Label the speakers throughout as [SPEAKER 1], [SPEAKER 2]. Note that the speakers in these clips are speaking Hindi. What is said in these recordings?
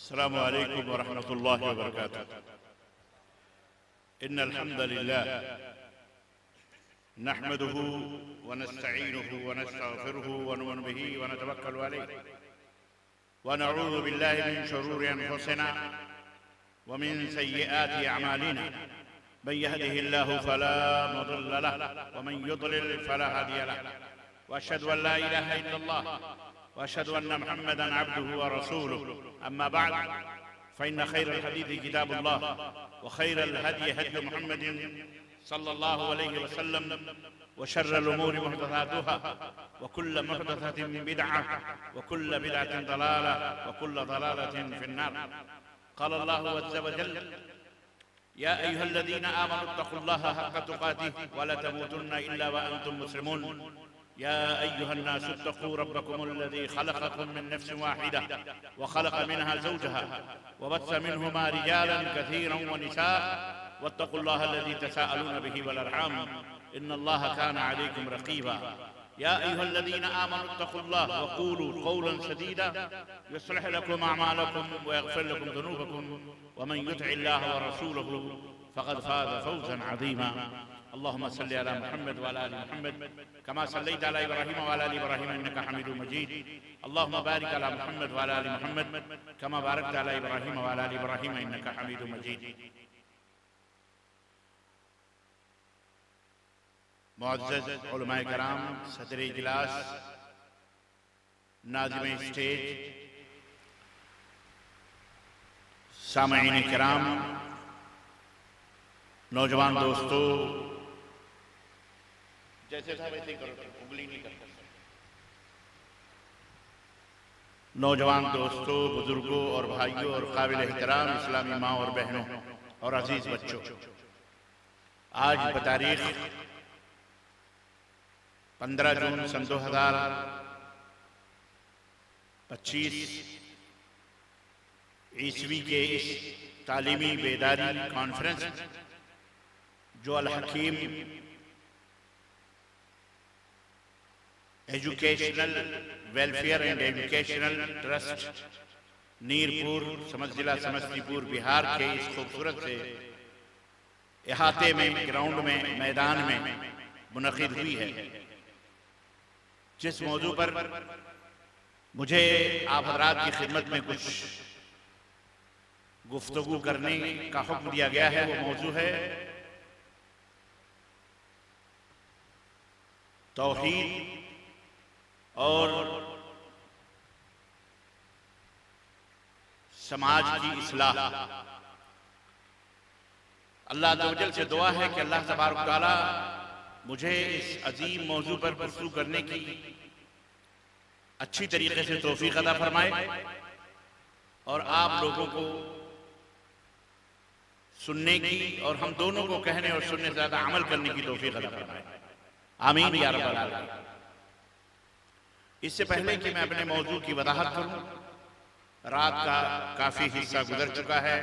[SPEAKER 1] अस्सलामु अलैकुम वरहमतुल्लाहि वबरकातुहू। इन्नल हम्दुलिल्लाह नहमदुहु व नस्तईनुहु व नस्तगफिरुहु व नु'मिनु बिही व नतवक्कलु अलैहि व नऊज़ु बिल्लाहि मिन शुरूरि अनफुसिना व मिन सय्यिआति अअमालिना। मन यहदिहिल्लाहु फला मुदिल्ल लहु व मन युद्लिल फला हादिय लहु। व अशहदु अन ला इलाहा इल्लल्लाह व अशहदु अन्न मुहम्मदन अब्दुहु व रसूलुहु। अम्मा बअद फ़इन्न खैरल हदीथि किताबुल्लाह व खैरल हदी हदी मुहम्मदिन सल्लल्लाहु अलैहि वसल्लम व शर्रल उमूरि मुहदसातुहा व कुल्ल मुहदसतिन बिदअह व कुल्ल बिदअतिन दलालह व कुल्ल दलालतिन फिन्नार। क़ाल अल्लाहु अज़्ज़ व जल्ल या अय्युहल्लज़ीना आमनुत्तक़ुल्लाहा हक़्क़ तुक़ातिहि व ला तमूतुन्ना इल्ला व अंतुम मुस्लिमून। या अय्युहन्नासु इत्तक़ू रब्बकुमुल्लज़ी ख़लक़कुम मिन नफ़्सिन वाहिदा व ख़लक़ मिनहा ज़ौजहा व बस्स मिनहुमा रिजालन कसीरन व निसाअ वत्तक़ुल्लाहा अल्लज़ी तसाअलून बिही वल अर्हाम इन्नल्लाहा कान अलैकुम रक़ीबा। या अय्युहल्लज़ीना आमनुत्तक़ुल्लाह व क़ूलू क़ौलन सदीदा युस्लिह लकुम अअमालकुम व यग़फ़िर लकुम ज़ुनूबकुम व मन युतिइल्लाहा व रसूलहु फ़क़द फ़ाज़ फ़ौज़न अज़ीमा। अल्लाहुम्मा सल्लि अला मुहम्मद व अला आलि मुहम्मद कमा सल्लैता अला इब्राहीम व अला आलि इब्राहीम इन्नका हमीदुम मजीद। अल्लाहुम्मा बारिक अला मुहम्मद व अला आलि मुहम्मद कमा बारकता अला इब्राहीम व अला आलि इब्राहीम इन्नका हमीदुम मजीद। मुअज़्ज़ज़ उलमाए किराम, सदर इजलास, नाज़िम स्टेज, सामईन किराम, नौजवान दोस्तों, जैसे था वैसे ही करो, उंगली नहीं करते। नौजवान दोस्तों, बुजुर्गों और भाइयों और काबिल एहतराम इस्लामी माँ और बहनों और अजीज बच्चों, आज बतारीख 15 जून सन 2025 ईस्वी के इस तालीमी बेदारी कॉन्फ्रेंस जो Al Hakeem educational welfare and educational trust Neerpur जिला समस्तीपुर बिहार के इस खूबसूरत से इहाते में, ग्राउंड में, मैदान में मुनक़िद हुई है, जिस मौजू पर मुझे आप हज़रात की खिदमत में कुछ गुफ्तगू करने का हुक्म दिया गया है, वो मौजू है तौहीद और समाज की इस्लाह। अल्लाह तआला से दुआ है कि अल्लाह तबारक व तआला मुझे इस अजीम मौजू पर गुफ्तगू करने की अच्छी तरीके से तौफीक अता फरमाए और आप लोगों को सुनने की और हम दोनों को कहने और सुनने से ज्यादा अमल करने की तौफीक अता फरमाए। आमीन या रब्बल आलमीन। इससे पहले कि मैं अपने मौजू की वजाहत करूं, रात का काफी हिस्सा गुजर चुका है,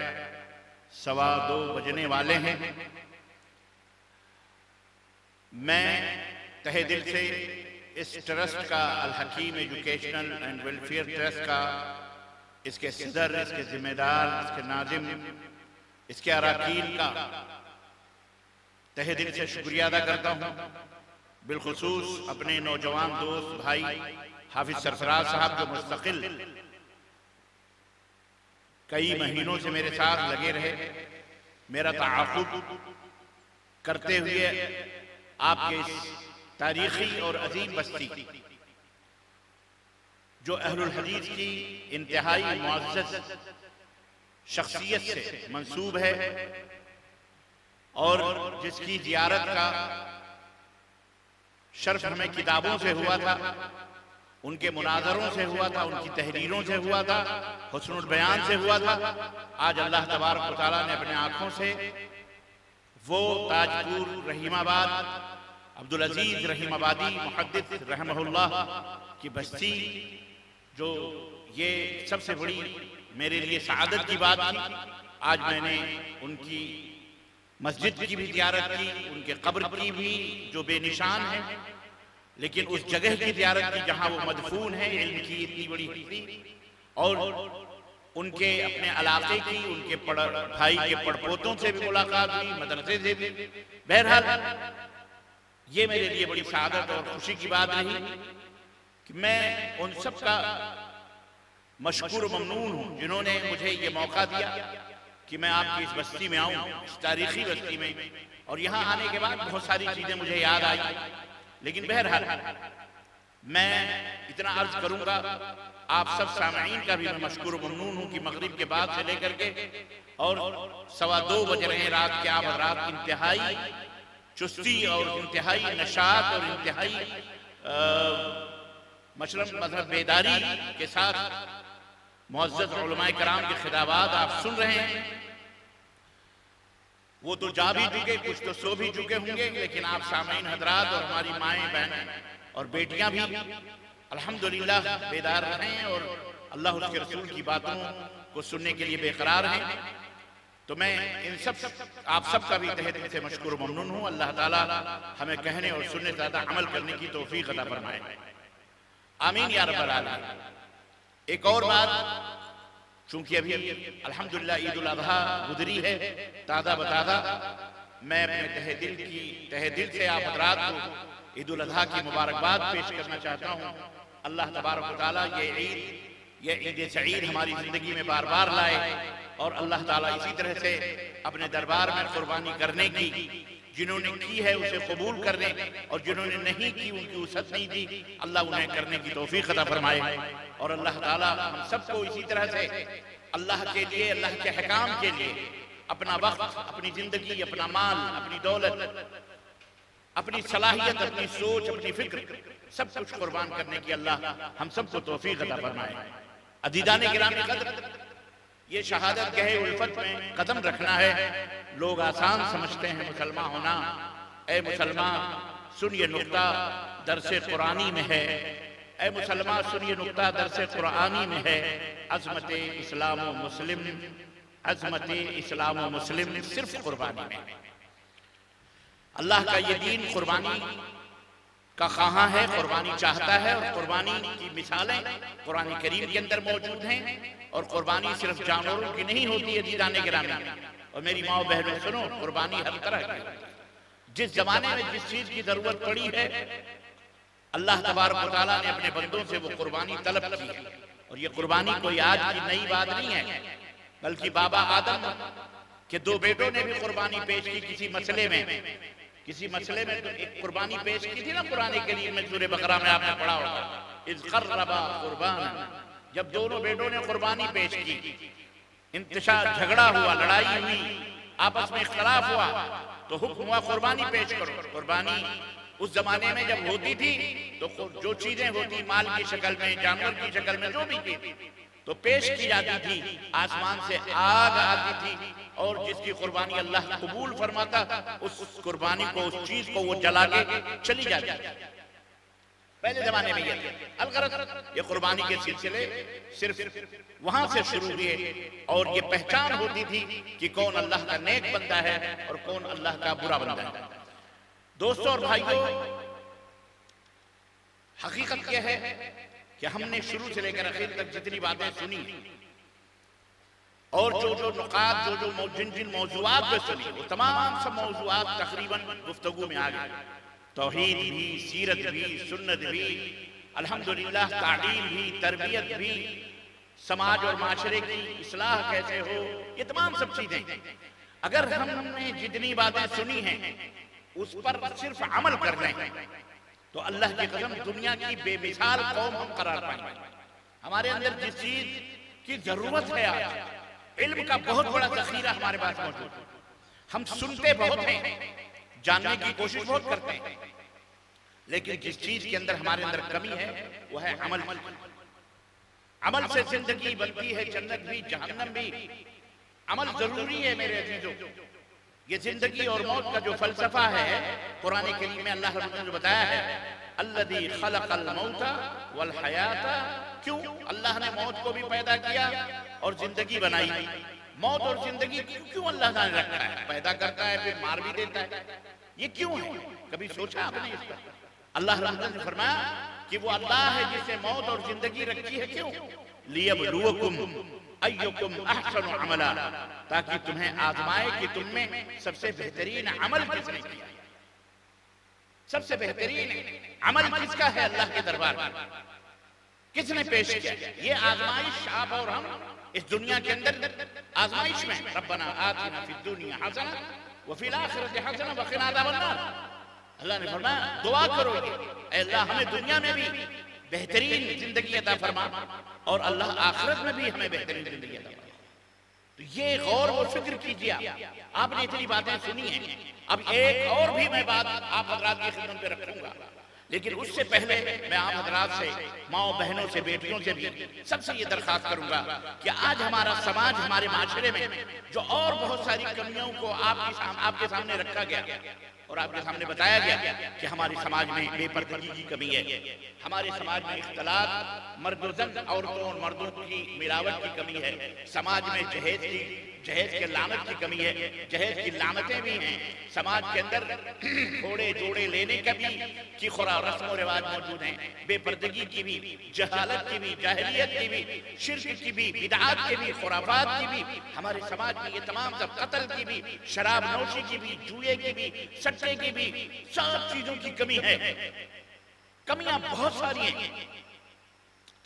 [SPEAKER 1] 2:15 बजने वाले हैं। मैं तहे दिल से इस ट्रस्ट का, अल Hakeem educational and welfare trust का, इसके सदर, इसके जिम्मेदार, इसके नाजिम, इसके अराकीन का तहे दिल से शुक्रिया अदा करता हूँ। बिलखुसूस अपने नौजवान दोस्त भाई हाफिज सरफराज साहब जो मुस्तकिल कई महीनों से मेरे साथ लगे रहे, मेरा ताक़ुब करते हुए आपके इस तारीखी और अजीम बस्ती जो अहलुल हदीस की इंतहाई मुअज़्ज़ज़ शख्सियत से मंसूब है और जिसकी ज़ियारत का शर्फ हमें किताबों से हुआ था, उनके मुनाजरों से हुआ था, उनकी तहरीरों से हुआ था, हुस्नुल बयान से हुआ था। आज अल्लाह तबारक व तआला ने अपने आँखों से वो ताजपुर रहीमाबाद अब्दुल अजीज रहीमाबादी मुहद्दिस रहमहुल्लाह की बस्ती, जो ये सबसे बड़ी मेरे लिए सआदत की बात थी। आज मैंने उनकी मस्जिद की भी ज़ियारत की, उनके कब्र की भी जो बेनिशान है, लेकिन उस जगह की ज़ियारत की जहाँ वो मदफून है, इल्म की इतनी बड़ी हस्ती और उनके अपने इलाके की, उनके भाई के पड़पोतों से भी मुलाकात हुई, मदरसे से भी। बहरहाल ये मेरे लिए बड़ी सआदत और खुशी की बात रही कि मैं उन सब का मशकूर ममनून हूँ जिन्होंने मुझे ये मौका दिया कि मैं आपकी इस बस्ती में आऊँ, इस तारीखी बस्ती में। और यहाँ आने के बाद बहुत सारी चीज़ें मुझे याद आई, लेकिन बहरहाल मैं इतना अर्ज करूँगा, आप सब सामईन का भी मैं मशकूर ममनून हूँ कि मगरिब के बाद से लेकर के और 2:15 बज रहे हैं रात के, आप रात इंतहाई चुस्ती और इंतहाई नशात और इंतहाई मतलब बेदारी के साथ मुअज़्ज़ज़ उलमाए कराम के खिताबात आप सुन रहे हैं। वो तो जा भी चुके, कुछ तो सो भी चुके होंगे, लेकिन आप सामईन हजरात और हमारी माएँ बहनें और बेटियां भी अल्हम्दुलिल्लाह बेदार रहें और अल्लाह उसके रसूल की बातों को सुनने के लिए बेकरार हैं। तो मैं इन सब आप सब का भी तहे दिल से मशकूर ममनून हूँ। अल्लाह ताला हमें कहने और सुनने से ज़्यादा अमल करने की तौफीक अता फरमाए, आमीन या रब्बल आलमीन। एक और बात, चूंकि अभी अल्हम्दुलिल्लाह ईद उल अज़हा गुजरी है ताज़ा बताज़ा, मैं अपने तहे दिल से आप हज़रात को ईद उल अज़हा की मुबारकबाद पेश करना चाहता हूँ। अल्लाह तबारक व तआला ये ईद सईद हमारी ज़िंदगी में बार बार लाए और अल्लाह ताला इसी तरह से अपने दरबार में कुर्बानी करने की, जिन्होंने की है उसे कबूल करने और जिन्होंने नहीं की उनकी वसअत नहीं दी, अल्लाह उन्हें करने की तौफीक अता फरमाए। और अल्लाह ताला हम सबको इसी तरह से अल्लाह के लिए, अल्लाह के हकाम के लिए अपना वक्त, अपनी जिंदगी, अपना माल, अपनी दौलत, अपनी सलाहियत, अपनी सोच, अपनी फिक्र सब कुछ कुर्बान करने की अल्लाह हम सबको तौफीक अता फरमाए। अज़ीज़ान गिरामी क़द्र, ये शहादत गहे उल्फत में कदम रखना है। लोग आसान समझते हैं मुसलमान होना। ए मुसलमान सुन ये नुक्ता दरसे कुरानी में है, ए मुसलमान सुन ये नुक्ता दरसे कुरानी में है। अज़मत इस्लाम व मुस्लिम, अज़मत इस्लाम व मुस्लिम सिर्फ कुर्बानी में। अल्लाह का ये दीन कुर्बानी का ख़्वाहा है, कुर्बानी चाहता है और कुर्बानी की मिसालें कुरान करीम के अंदर मौजूद हैं। और कुर्बानी सिर्फ जानवरों की नहीं होती है दीदाने गिरामी। और मेरी माँ बहनों सुनो, कुर्बानी हर तरह की। जिस जमाने में जिस चीज की जरूरत पड़ी है, अल्लाह तबारक व तआला ने अपने बंदों से वो कुर्बानी तलब की है। और ये कुर्बानी कोई आज की नई बात नहीं है, बल्कि बाबा आदम के 2 बेटों ने भी कुर्बानी पेश की किसी मसले में तो एक कुर्बानी पेश की थी ना कुरान करीम में, सूरह बकरा में आपने पढ़ा होगा, इज़ क़र्रबा कुर्बान। जब दोनों बेटों ने कुर्बानी पेश की, इंतशार, झगड़ा हुआ, लड़ाई हुई, आपस में इख्तलाफ हुआ, तो हुक्म हुआ कुर्बानी पेश करो। कुर्बानी उस जमाने में जब होती थी तो जो चीजें होती माल की शक्ल में, जानवर की शक्ल में, जो भी थी तो पेश की जाती थी। आसमान से आग आती थी और जिसकी कुर्बानी अल्लाह कबूल फरमाता, उस कुर्बानी को, उस चीज को वो जला के चली जाती। पहले जमाने में ये अलगरज ये कुर्बानी के सिलसिले सिर्फ वहां से शुरू हुए और ये पहचान होती थी कि कौन अल्लाह का नेक बंदा है और कौन अल्लाह का बुरा बंदा है। दोस्तों और भाइयों, हकीकत यह है कि हमने शुरू से लेकर आखिर तक जितनी बातें सुनी और जो नुकात, जिन मौजूआत पे सुनी, वो तमाम सब मौजूआत तकरीबन गुफ्तगू में आ गए। तौहीद भी, सीरत भी, सुन्नत भी, अल्हम्दुलिल्लाह तालीम भी, तरबियत भी, समाज और माशरे की इस्लाह कैसे हो, ये तमाम सब चीजें अगर हमने जितनी बातें सुनी हैं उस पर सिर्फ अमल कर लें तो अल्लाह की कसम दुनिया की बेमिसाल कौम हम करार पाएंगे। हमारे अंदर जिस चीज की जरूरत है आज, इल्म का बहुत बड़ा ज़ख़ीरा हमारे पास मौजूद है। हम सुनते बहुत हैं, जानने की कोशिश बहुत करते हैं, लेकिन जिस चीज के अंदर हमारे अंदर कमी है वो है अमल। अमल से जिंदगी बनती है जन्नत भी, जहन्नम भी। अमल जरूरी है मेरे अजीजों। ये जिंदगी और मौत का जो फलसफा है कुरान करीम में अल्लाह रब्बुल ने बताया है, अल्लज़ी खलक़ल मौता वल हयाता। क्यों अल्लाह ने मौत को भी पैदा किया और जिंदगी बनाई। मौत और जिंदगी क्यों अल्लाह ने रखा है? पैदा करता है फिर मार भी देता है, ये क्यों है? कभी सोचा आपने इसका? अल्लाह रब्बुल ने फरमाया कि वो अल्लाह है जिसने मौत और जिंदगी रखी है। क्यों? लियब्लुवकुम अय्युकुम अहसनु अमला, ताकि तुम्हें आजमाए कि तुम में सबसे बेहतरीन अमल किसने किया। सबसे बेहतरीन अमल किसका है अल्लाह के दरबार में, किसने पेश किया। ये आजमाइश आप और हम इस दुनिया के अंदर आजमाइश में, रब्बना आतिना फिद दुनिया हसना व फिल आखिरति हसना व क़िना अज़ाबन्नार। अल्लाह ने फरमाया दुआ करो, ऐ अल्लाह हमें दुनिया में भी बेहतरीन जिंदगी अता फरमा और अल्लाह आखिरत में भी हमें बेहतरीन जिंदगी अता फरमा। तो ये गौर और फिक्र कीजिए। आपने इतनी बातें सुनी हैं, अब एक और भी मैं बात आप हजरात की खिदमत पे रखूंगा, लेकिन उससे पहले मैं आप हजरात से, माओ बहनों से, बेटियों से भी सबसे ये दरखास्त करूंगा कि आज हमारा समाज, हमारे माशरे में जो और बहुत सारी कमियों को आपके सामने रखा गया और आपके सामने बताया गया कि हमारे समाज में बेपर्दगी की कमी है, हमारे समाज में इख्तिलात, मर्द-ओ-ज़न, औरतों और मर्दों की मिलावट की कमी है, समाज में जहेज के लानत की कमी है, जहेज की लानतें भी हैं, समाज के अंदर घोड़े जोड़े लेने का भी की रस्म और रिवाज मौजूद हैं, बेपर्दगी की भी, जहालत की भी, जाहिलियत की भी, शिर्क की भी, बिदअत की भी, खुराफात की भी हमारे समाज में, ये तमाम सब, कत्ल की भी, शराब नोशी की भी, जुए की भी, सट्टे की भी, सब चीजों की कमी है। कमियां बहुत सारी हैं।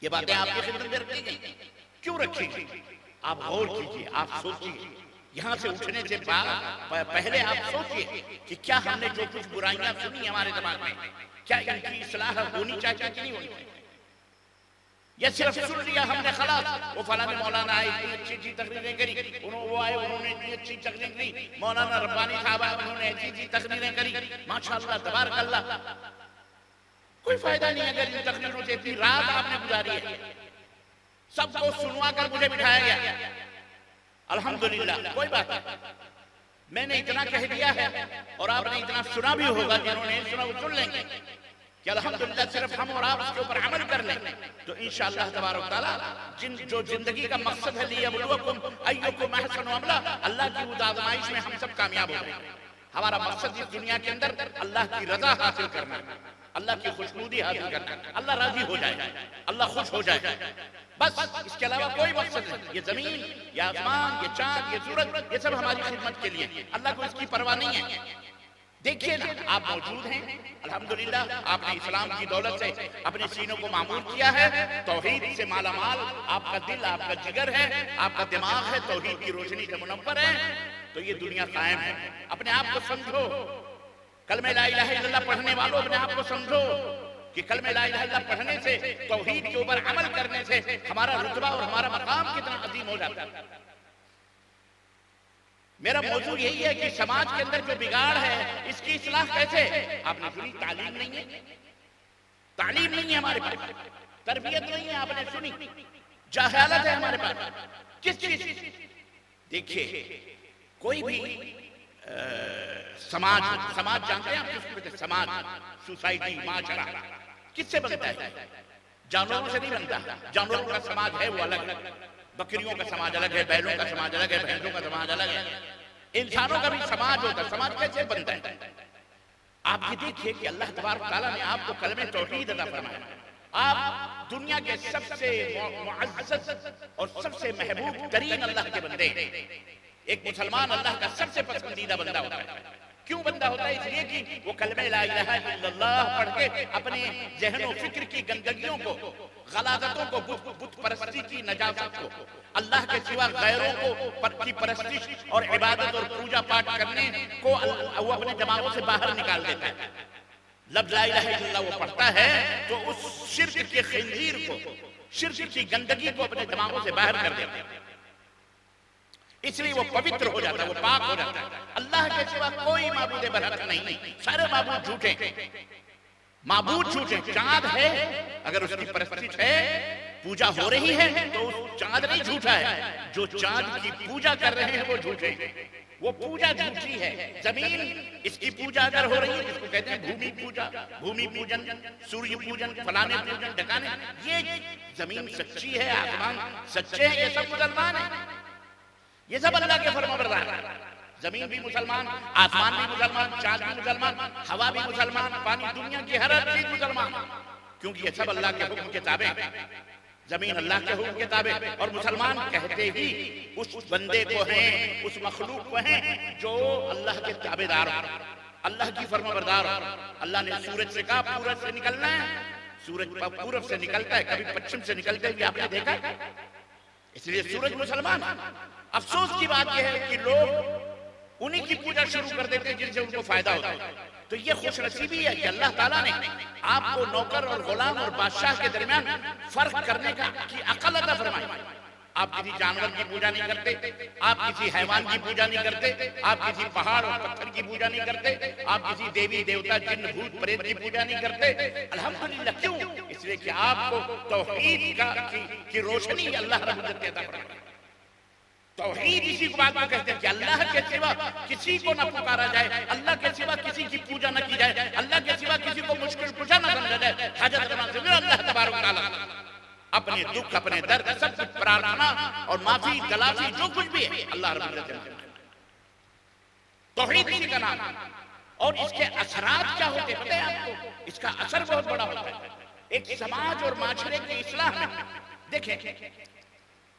[SPEAKER 1] ये बातें आपकी खिदमत में रखी गई, क्यों रखी गई? आप गौर कीजिए, आप सोचिए। यहां से उठने से पहले आप सोचिए कि क्या हमने जो कुछ बुराइयां सुनी हमारे दिमाग में, क्या इनकी इस्लाह होनी चाहिए कि नहीं होनी चाहिए? या सिर्फ सुन लिया हमने, खलास, वो फलाने मौलाना आए, इतनी अच्छी अच्छी तकरीरें करी, वो आए, उन्होंने इतनी अच्छी तकरीर की, मौलाना रब्बानी साहब आए, उन्होंने ऐसी अच्छी तकरीरें करी, माशाअल्लाह तबारक अल्लाह। कोई फायदा नहीं अगर इन तकरीरों से इतनी रात आपने गुजारी है, सबको सुनवा कर मुझे बिठाया गया, अल्हम्दुलिल्लाह, कोई बात नहीं। मैंने इतना कह दिया है और आपने इतना सुना भी होगा, जिन्होंने सुना वो सुन लेंगे कि अल्हम्दुलिल्लाह सिर्फ हम और आप उसके ऊपर अमल कर लें तो इंशाअल्लाह तबारक व तआला जो जिंदगी का मकसद है, लियब्लुवकुम अय्युकुम अहसनु अमला, अल्लाह की उस आज़माइश में हम सब कामयाब हो जाएंगे। हमारा मकसद इस दुनिया के अंदर अल्लाह की रजा हासिल करना, अल्लाह की खुशनुदी हासिल करना, अल्लाह राजी हो जाए, अल्लाह खुश हो जाए, बस। इसके अलावा कोई मकसद नहीं। ये जमीन, ये आसमान, ये चांद, ये सूरज, ये सब हमारी खिदमत के लिए, अल्लाह को इसकी परवाह नहीं है। देखिए ना, आप मौजूद हैं, अल्हम्दुलिल्लाह, आपने इस्लाम की दौलत से अपने सीनों को मामूर किया है, तौहीद से मालामाल आपका दिल, आपका जिगर है, आपका दिमाग है, तौहीद की रोशनी से मुनव्वर है, तो ये दुनिया कायम है। अपने आप को समझो, कलमे ला इलाहा इल्लल्लाह पढ़ने वालों, अपने आप को समझो कि कलमे ला इलाहा इल्लल्लाह पढ़ने से, तौहीद के ऊपर अमल करने से हमारा रुतबा और हमारा मकाम कितना अजीम हो जाता है। मेरा मौजू यही है कि समाज के अंदर जो बिगाड़ है, इसकी इस्लाह कैसे? आपने सुनी, तालीम नहीं है, तालीम नहीं है हमारे पास, तरबियत नहीं है, आपने सुनी, जहालत है हमारे पास। किस चीज? देखिए, कोई भी समाज जानते हैं आप किसको कहते हैं? समाज, सोसाइटी, माशरा किससे बनता है? जानवरों से नहीं बनता। जानवरों का समाज है वो अलग, बकरियों का समाज अलग है, बैलों का समाज अलग है, भैंसों का समाज अलग है, इंसानों का भी समाज होता है। समाज कैसे बनता है? आप ये देखिए कि अल्लाह तबारक तआला ने आपको कलमे तौहीद अता फरमाया, आप दुनिया के सबसे मुअज़्ज़ज़ और सबसे महबूब तरीन अल्लाह के बंदे। एक मुसलमान अल्लाह का सबसे पसंदीदा बंदा होता है। क्यों बंदा होता है? इसलिए कि वो कलमे ला इलाहा इल्लल्लाह पढ़ के अपने ज़हन और फिक्र की गंदगियों को, गलाज़तों को, बुत परस्ती की नजासत को, अल्लाह के सिवा गैरों को की परस्तिश और इबादत और पूजा पाठ करने को वो अपने दिमागों से बाहर निकाल देता है। लफ्ज़ ला इलाहा इल्लल्लाह वो पढ़ता है तो उस शिर्क के खंजीर को, शिर्क की गंदगी को अपने दिमागों से बाहर कर देता है, इसलिए वो पवित्र हो जाता है, वो पाक हो जाता है। अल्लाह के सिवा कोई माबूद बरहक नहीं, सारे माबूद झूठे, माबूद झूठे। चांद है, अगर उसकी परस्तिश है, पूजा हो रही है तो उस चांद नहीं झूठा है, जो चांद की पूजा कर रहे हैं वो झूठे, वो पूजा झूठी है। जमीन, इसकी पूजा अगर हो रही है, जिसको कहते हैं भूमि पूजा, भूमि पूजन, सूर्य पूजन, फलाने पूजन, ढकाने, ये जमीन सच्ची है, आसमान सच्चे हैं, ये सब मुसलमान है, ये सब अल्लाह के फरमाबरदार है। जमीन भी मुसलमान, आसमान भी मुसलमान, चांद भी मुसलमान, हवा भी मुसलमान, पानी, दुनिया की हर चीज मुसलमान, क्योंकि ये सब अल्लाह के हुक्म के ताबे। जमीन अल्लाह के हुक्म के ताबे, और मुसलमान कहते ही उस बंदे को हैं, उस मखलूक को हैं जो अल्लाह के ताबेदार हो, अल्लाह की फरमाबरदार हो। अल्लाह ने सूरज से कहा पूरब से निकलना है, सूरज पूरब से निकलता है, कभी पश्चिम से निकलते हुए आपने देखा है? इसलिए सूरज मुसलमान। अफसोस की बात यह है कि लोग उन्हीं की पूजा शुरू कर देते हैं जिनसे उनको फायदा होता है। तो ये खुशनसीबी है कि अल्लाह ताला ने आपको नौकर और गुलाम और बादशाह के दरमियान फर्क करने का की अकल अता फरमाई। आप किसी जानवर की पूजा नहीं करते, आप किसी हैवान की पूजा नहीं करते, आप किसी पहाड़ और पत्थर की पूजा नहीं करते, आप किसी देवी देवता जिन्न भूत प्रेत की पूजा नहीं करते। अल्हम्दुलिल्लाह, क्यों? इसलिए कि आपको तौहीद की रोशनी अल्लाह रब्बुल इज्जत अता फरमाई। तौहीद इसी को बात को कहते हैं कि अल्लाह के सिवा किसी को न पुकारा जाए, अल्लाह के सिवा किसी की पूजा न की जाए, अल्लाह के सिवा किसी को मुश्किल कुशा न समझा जाए। हाजत रवा से अल्लाह तबारक तआला अपने दुख, अपने दर्द, सब कुछ प्रार्थना और माफी तलाफी जो कुछ भी है अल्लाह रब्बुल इज्जत। तौहीद इसी का नाम है। और इसके असरात क्या होते हैं पता है आपको? इसका असर बहुत बड़ा होता है एक समाज और माशरे की इस्लाह में। देखें,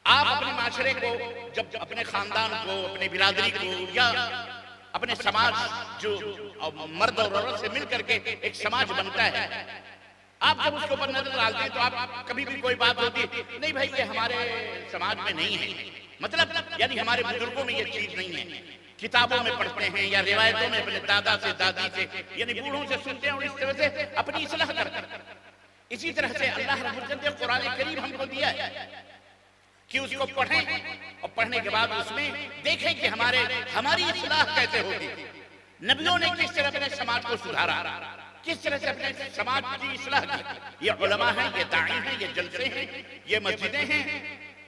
[SPEAKER 1] आप अपने माशरे को, जब अपने खानदान को, अपने बिरादरी को या अपने समाज जो मर्द और औरत से मिलकर के एक समाज बनता है, आप जब उसके ऊपर नजर डालते हैं तो आप कभी भी कोई बात होती है नहीं भाई ये हमारे समाज में नहीं है, मतलब यानी हमारे बुजुर्गों में ये चीज नहीं है, किताबों में पढ़ते हैं या रिवायतों में अपने दादा से दादी से यानी बूढ़ों से सुनते हैं और इस तरह से अपनी इस्लाह करते हैं। इसी तरह से अल्लाह रब्बुल इज्जत ने कुरान करीम हमको दिया है कि उसको पढ़ें और पढ़ने के बाद उसमें देखें कि हमारी इस्लाह कैसे होगी। नबियों ने किस तरह अपने समाज को सुधारा, किस तरह से अपने समाज की इस्लाह की। ये उलमा हैं, ये दाई हैं, ये जलसे हैं, ये मस्जिदें हैं,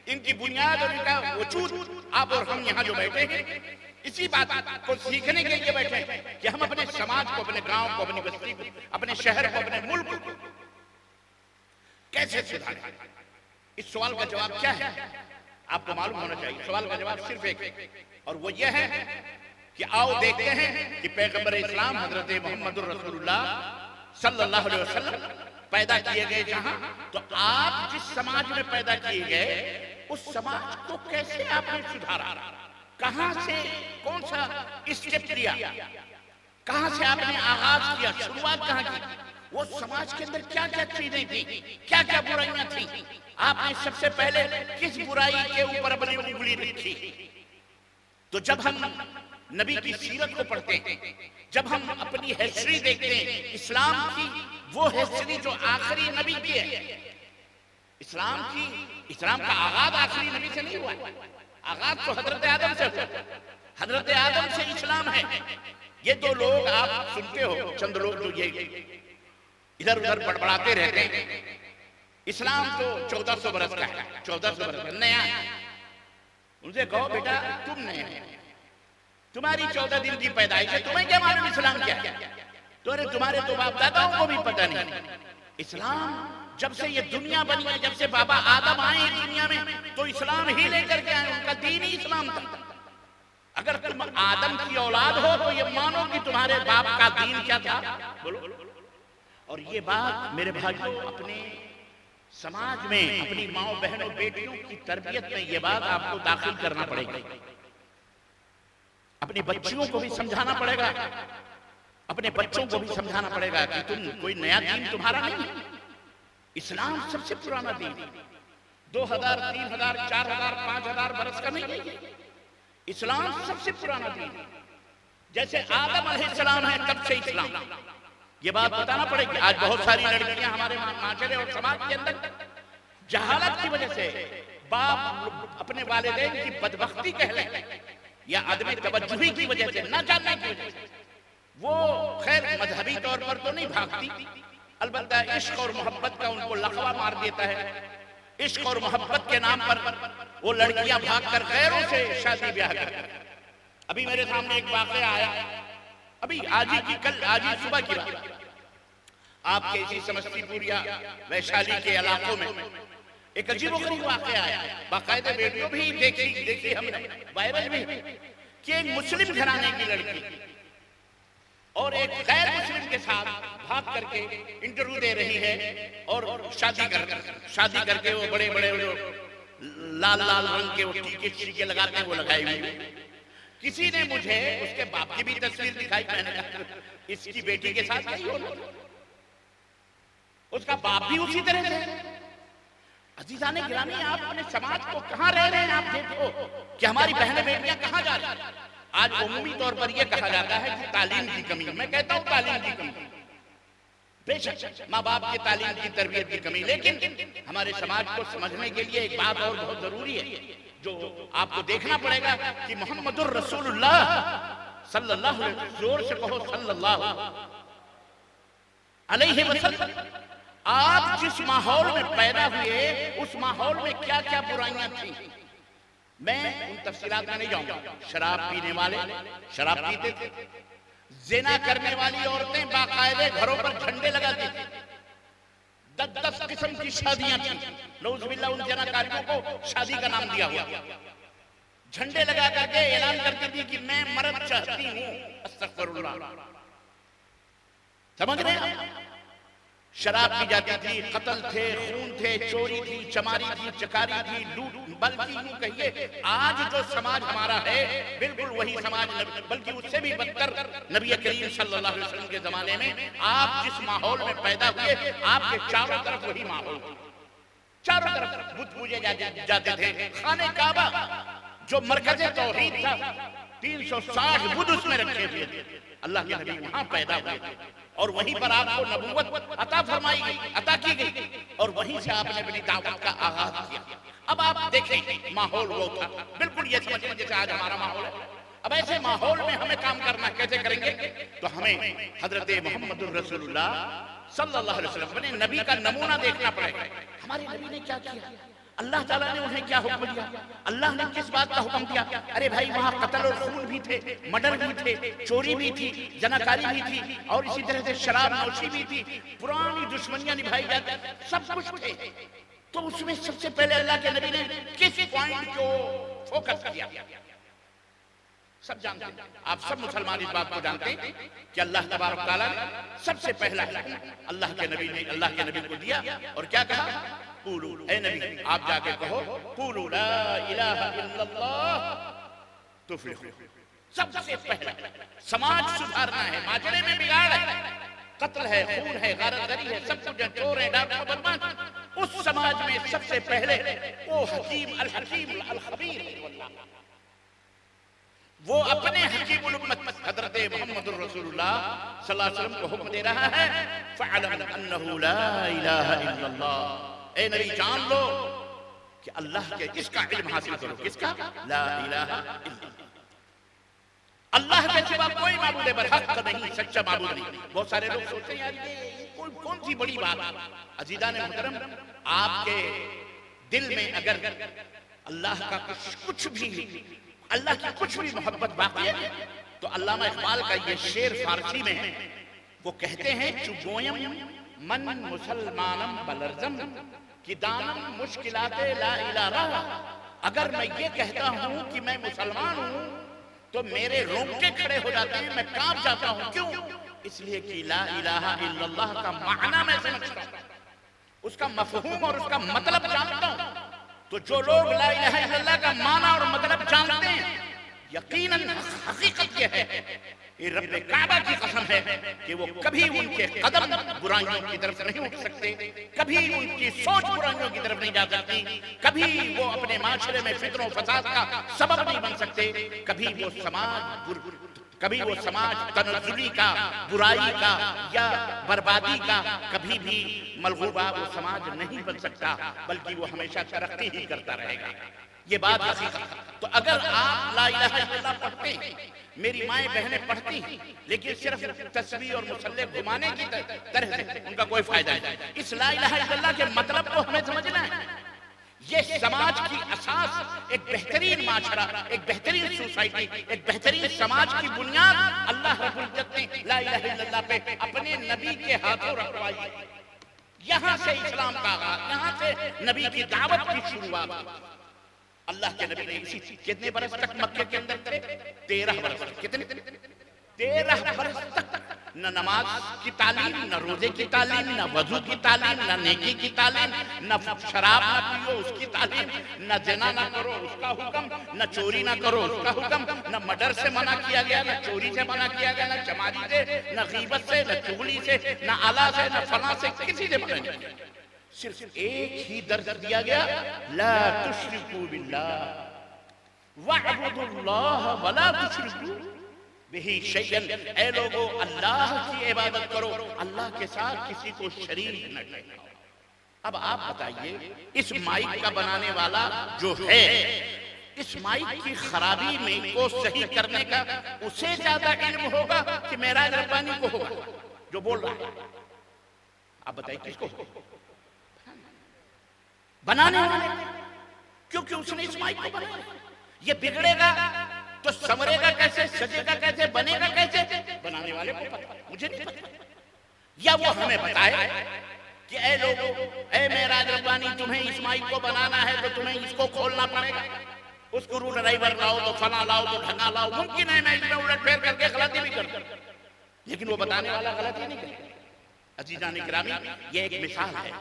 [SPEAKER 1] इनकी बुनियाद और इनका वजूद आप और हम यहाँ जो बैठे हैं इसी बात को सीखने के लिए बैठे हैं कि हम अपने समाज को, अपने गांव को, अपनी बस्ती को, अपने शहर को, अपने मुल्क को कैसे सुधारें। इस सवाल का जवाब क्या है आपको मालूम होना चाहिए। सवाल का जवाब सिर्फ एक और वो ये है कि आओ देखते हैं कि पैगंबर इस्लाम हजरत मोहम्मद रसूलुल्लाह सल्लल्लाहु अलैहि वसल्लम पैदा किए गए जहां, तो आप जिस समाज में पैदा किए गए उस समाज को कैसे आपने सुधारा, कहां से कौन सा स्टेप लिया, कहां से आपने आगाज किया, शुरुआत कहां की, वो समाज के अंदर क्या क्या चीजें थी, क्या क्या बुराइयां थी, आपने सबसे पहले किस बुराई के ऊपर अपनी उंगली रखी। तो जब हम नबी की सीरत को पढ़ते हैं, जब हम अपनी हिस्ट्री देखते हैं इस्लाम की, वो हिस्ट्री जो आखिरी नबी की है, इस्लाम का आगाज आखिरी नबी से नहीं हुआ, आगाज तो हजरत आदम से हुआ, हजरत आदम से इस्लाम है। ये दो लोग आप सुनते हो, चंद लोग जो ये इधर उधर बड़बड़ाते रहते हैं, इस्लाम तो 1400 बरस का है, 1400 बरस का नया है। उनसे कहो बेटा तुम नए हो, तुम्हारी 14 दिन की पैदाइश है, तुम्हें क्या मालूम इस्लाम क्या है? तो अरे तुम्हारे तो बाप दादाओं को भी पता नहीं। इस्लाम जब से ये दुनिया बनी है, जब से बाबा आदम आए दुनिया में, तो इस्लाम ही लेकर के आए, उनका दीन ही इस्लाम था। अगर तुम आदम की औलाद हो तो ये मानो कि तुम्हारे बाप का दीन क्या था, बोलो। और ये बात मेरे भाइयों अपने समाज में, अपनी माओ बहनों बेटियों की तरबियत में ये बात आपको दाखिल करना पड़ेगा, अपनी बच्चियों को भी समझाना पड़ेगा, अपने बच्चों को भी समझाना पड़ेगा कि तुम कोई नया दीन तुम्हारा नहीं है, इस्लाम सबसे पुराना दीन 2000, 3000, 4000, 5000 बरस का नहीं है। इस्लाम सबसे पुराना दीन, जैसे आदम अलैहिस्सलाम है तब से इस्लाम। ये बात बताना पड़ेगी। आज बहुत सारी लड़कियां हमारे माशरे और समाज के अंदर जहालत की वजह से, बाप अपने वालिदैन की बदबख्ती कह लें या आदमी तवज्जुही की वजह से, न जानने की वजह से, वो खैर मजहबी तौर पर तो नहीं भागती, अलबत्ता इश्क और मोहब्बत का उनको लकवा मार देता है। इश्क और मोहब्बत के नाम पर वो लड़कियां भागकर गैरों से शादी ब्याह करती। अभी मेरे सामने एक वाकया आया, अभी आज ही सुबह की बात, आपके इसी समस्तीपुर या वैशाली के इलाकों में एक अजीबोगरीब वाकया आया, बाकायदे वीडियो भी देखी हमने, वायरल भी, कि एक मुस्लिम घराने की लड़की और एक गैर मुस्लिम के साथ भाग करके इंटरव्यू दे रही है और शादी करके वो बड़े बड़े जो लाल लाल रंग के वो टीके लगाते हैं वो लगाए हुए। किसी ने मुझे उसके बाप की भी तस्वीर दिखाई, मैंने कहा इसकी बेटी के साथ नहीं होना, उसका बाप भी उसी तरह से। अजीजाने गिरामी, आप अपने समाज को कहां रह रहे हैं, आप देखो कि हमारी बहनें बेटियां कहां जा रही हैं। आज उम्मी तौर पर यह कहा जाता है कि तालीम की कमी, मैं कहता हूं तालीम की कमी, बेशक माँ बाप की तालीम की तरबियत की कमी, लेकिन हमारे समाज को समझने के लिए एक बात और बहुत जरूरी है जो आपको देखना पड़ेगा कि मोहम्मदुर रसूलुल्लाह सल्लल्लाहु अलैहि वसल्लम, जोर से कहो सल्लल्लाहु अलैहि वसल्लम, आप जिस माहौल में पैदा हुए उस माहौल में क्या क्या बुराइयां थी, मैं उन तफसीलात में नहीं जाऊंगा। शराब पीने वाले शराब पीते थे, जिना करने वाली औरतें बाकायदे घरों पर झंडे लगाती थी, 10-10 किस्म की शादियां थी, नौजुबिल्लाह उन जनाकारियों को शादी का नाम दिया हुआ, झंडे लगा करके ऐलान करती थी कि मैं मर्द चाहती हूं, अस्तगफिरुल्लाह। समझ रहे हैं? शराब पी जाती थी, कत्ल थे, खून थे, चोरी थी, चमारी थी, चकारी थी, लूट, बल्कि यूं कहिए आज जो समाज हमारा है बिल्कुल वही समाज, बल्कि उससे भी बदतर नबी करीम सल्लल्लाहु अलैहि वसल्लम के जमाने में आप जिस माहौल में पैदा हुए आपके चारों तरफ वही माहौल, चारों तरफ बुत पूजे जाते थे। खाने काबा जो मरकज़ तौहीद था, 360 बुत उसमें रखे हुए थे, अल्लाह के नबी वहां पैदा हुए और वहीं पर आपको नबूवत अता फरमाई गई, अता की गई और वहीं से आपने अपनी दावत का आगाज किया। अब आप देखें माहौल वो था, बिल्कुल ये समझिए जैसे आज हमारा माहौल है। अब ऐसे माहौल में हमें काम करना कैसे करेंगे, तो हमें हजरत मोहम्मदुर रसूलुल्लाह सल्लल्लाहु अलैहि वसल्लम अपने नबी का नमूना देखना पड़ेगा। हमारे नबी ने क्या किया, अल्लाह ताला ने उन्हें क्या हुक्म दिया, अल्लाह ने किस बात का हुक्म दिया। अरे भाई वहां कत्ल और खून भी थे, मर्डर भी थे, चोरी भी थी, जनाकारी भी थी और इसी तरह से शराब नोशी भी थी, पुरानी दुश्मनियां निभाई जाती, सब कुछ थे। तो उसमें सबसे पहले अल्लाह के नबी ने किस पॉइंट को फोकस किया, सब जानते हैं, आप सब मुसलमान इस बात को जानते हैं कि अल्लाह तबारक तआला ने सबसे पहला अल्लाह के नबी को दिया और क्या कहा, कूलू, ऐ नबी आप जाके कहो कूलू ला इलाहा इल्लल्लाह तुफ्लिहू। सबसे पहला समाज सुधारना है, माजरे में बिगाड़ है, कत्ल है, खून है, गारतगरी है, सब कुछ है, चोर है, डाकू बदमाश, उस समाज में सबसे पहले वो हकीम अल हकीम अल खबीर वो अपने हकीमुल उम्मत हजरत मोहम्मदुर रसूलुल्लाह सल्लल्लाहु अलैहि वसल्लम को हुक्म दे रहा है, फअलम अन्नहु ला इलाहा इल्लल्लाह, ए नबी जान लो कि अल्लाह के इसका इल्म हासिल करो, किसका, ला इलाहा इल्लल्लाह, अल्लाह के सिवा कोई माबूद बरहक नहीं, सच्चा माबूद नहीं। बहुत सारे लोग सोचते हैं यार ये कौन सी बड़ी बात। अजीज़ान मुहतरम, आपके दिल में अगर अल्लाह का कुछ भी, अल्लाह की कुछ भी मोहब्बत बाकी है तो अल्लामा इकबाल का ये शेर फारसी में है, वो कहते हैं चुगोयम मन मुसलमानम बलरजम कि दानम मुश्किलाते ला इलाहा, अगर मैं ये कहता हूं कि मैं मुसलमान हूं तो मेरे रोंगटे खड़े हो जाते हैं, मैं कांप जाता हूं। क्यों? इसलिए कि ला इलाहा इल्लल्लाह का माना मैं समझता हूं, उसका मफहूम और उसका मतलब जानता हूं। तो जो लोग ला इलाहा इल्लल्लाह का माना और मतलब जानते हैं, यकीनन हकीकत यह है, ये रब काबा की कसम है कि वो कभी उनके कदम बुराइयों की तरफ नहीं उठ सकते, कभी उनकी सोच बुराइयों की तरफ नहीं जा सकती, कभी वो अपने माशरे में फित्रों फसाद का सबब नहीं बन सकते, कभी वो समाज तनज़्ज़ुली का, बुराई का या बर्बादी का कभी भी मलगूबा वो समाज नहीं बन सकता, बल्कि वो हमेशा तरक्की ही करता रहेगा। ये बात हकीकत है। तो अगर आप ला इलाहा इल्लल्लाह पढ़ते हैं, मेरी माएं बहनें पढ़ती हैं, लेकिन सिर्फ तस्बीह और मुसल्ले घुमाने की तरह से उनका कोई फायदा नहीं। इस ला इलाहा इल्लल्लाह के मतलब को हमें समझना है। ये समाज की असास, एक बेहतरीन माशरा, एक बेहतरीन सोसाइटी, एक बेहतरीन समाज की बुनियाद अल्लाह रब्बुल इज्जत ने ला इलाहा इल्लल्लाह पे अपने नबी के हाथों रखवाई। यहां से इस्लाम का आगाज, यहां से नबी की दावत की शुरुआत। अल्लाह के नबी ने इसी कितने बरस तक मक्के के अंदर थे, 13 बरस। कितने? 13 बरस तक न नमाज की तालीम, न रोजे की तालीम, न वजू की तालीम, न नेकी की तालीम, न शराब न पियो उसकी तालीम, न जना न करो उसका हुक्म, न चोरी न करो उसका हुक्म, न मर्डर से मना किया गया, न चोरी से मना किया गया, न चमारी से, न गीबत से, न चुगली से, न आला से, न फला से, किसी से मना नहीं किया। सिर्फ एक ही दर्ज दिया गया, ला तुश्रिकू बिल्लाह वअबुदुल्लाह वला तुश्रिकू बिही शैअन। ऐ लोगों, अल्लाह की इबादत करो, अल्लाह के साथ किसी को शरीक न ठहराओ। अब आप बताइए, इस माइक का बनाने वाला जो है, इस माइक की खराबी में को सही करने का उसे ज्यादा इल्म होगा कि मेराज रब्बानी को होगा जो बोल रहा है? आप बताइए किसको? बनाने वाले, क्योंकि उसने इस माइक को बनाया। ये बिगड़ेगा तो संवरेगा कैसे, सजेगा कैसे, बनेगा कैसे? बनाने वाले को पता, मुझे नहीं पता। या वो हमें बताए कि ऐ लोगों, ऐ मेराज रब्बानी, तुम्हें इस माइक को बनाना है तो तुम्हें इसको खोलना पड़ेगा, उस स्क्रू ड्राइवर लाओ तो फला लाओ तो ढंगा लाओ। मुमकिन है मैं इसमें उलट फेर करके गलती भी कर दूं, लेकिन वो बताने वाला गलती नहीं करेगा। अजीजान इकरामी, ये एक मिसाल है।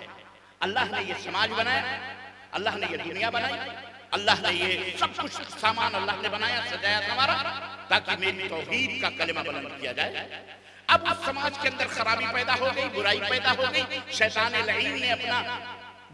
[SPEAKER 1] अल्लाह ने ये समाज बनाया, अल्लाह ने ये दुनिया बनाई, अल्लाह ने ये सब कुछ सामान अल्लाह ने बनाया, सजाया हमारा, ताकि मेरी तौहीद का कलमा बुलंद किया जाए। अब उस समाज के अंदर खराबी पैदा हो गई, बुराई पैदा हो गई, शैतान लईन ने अपना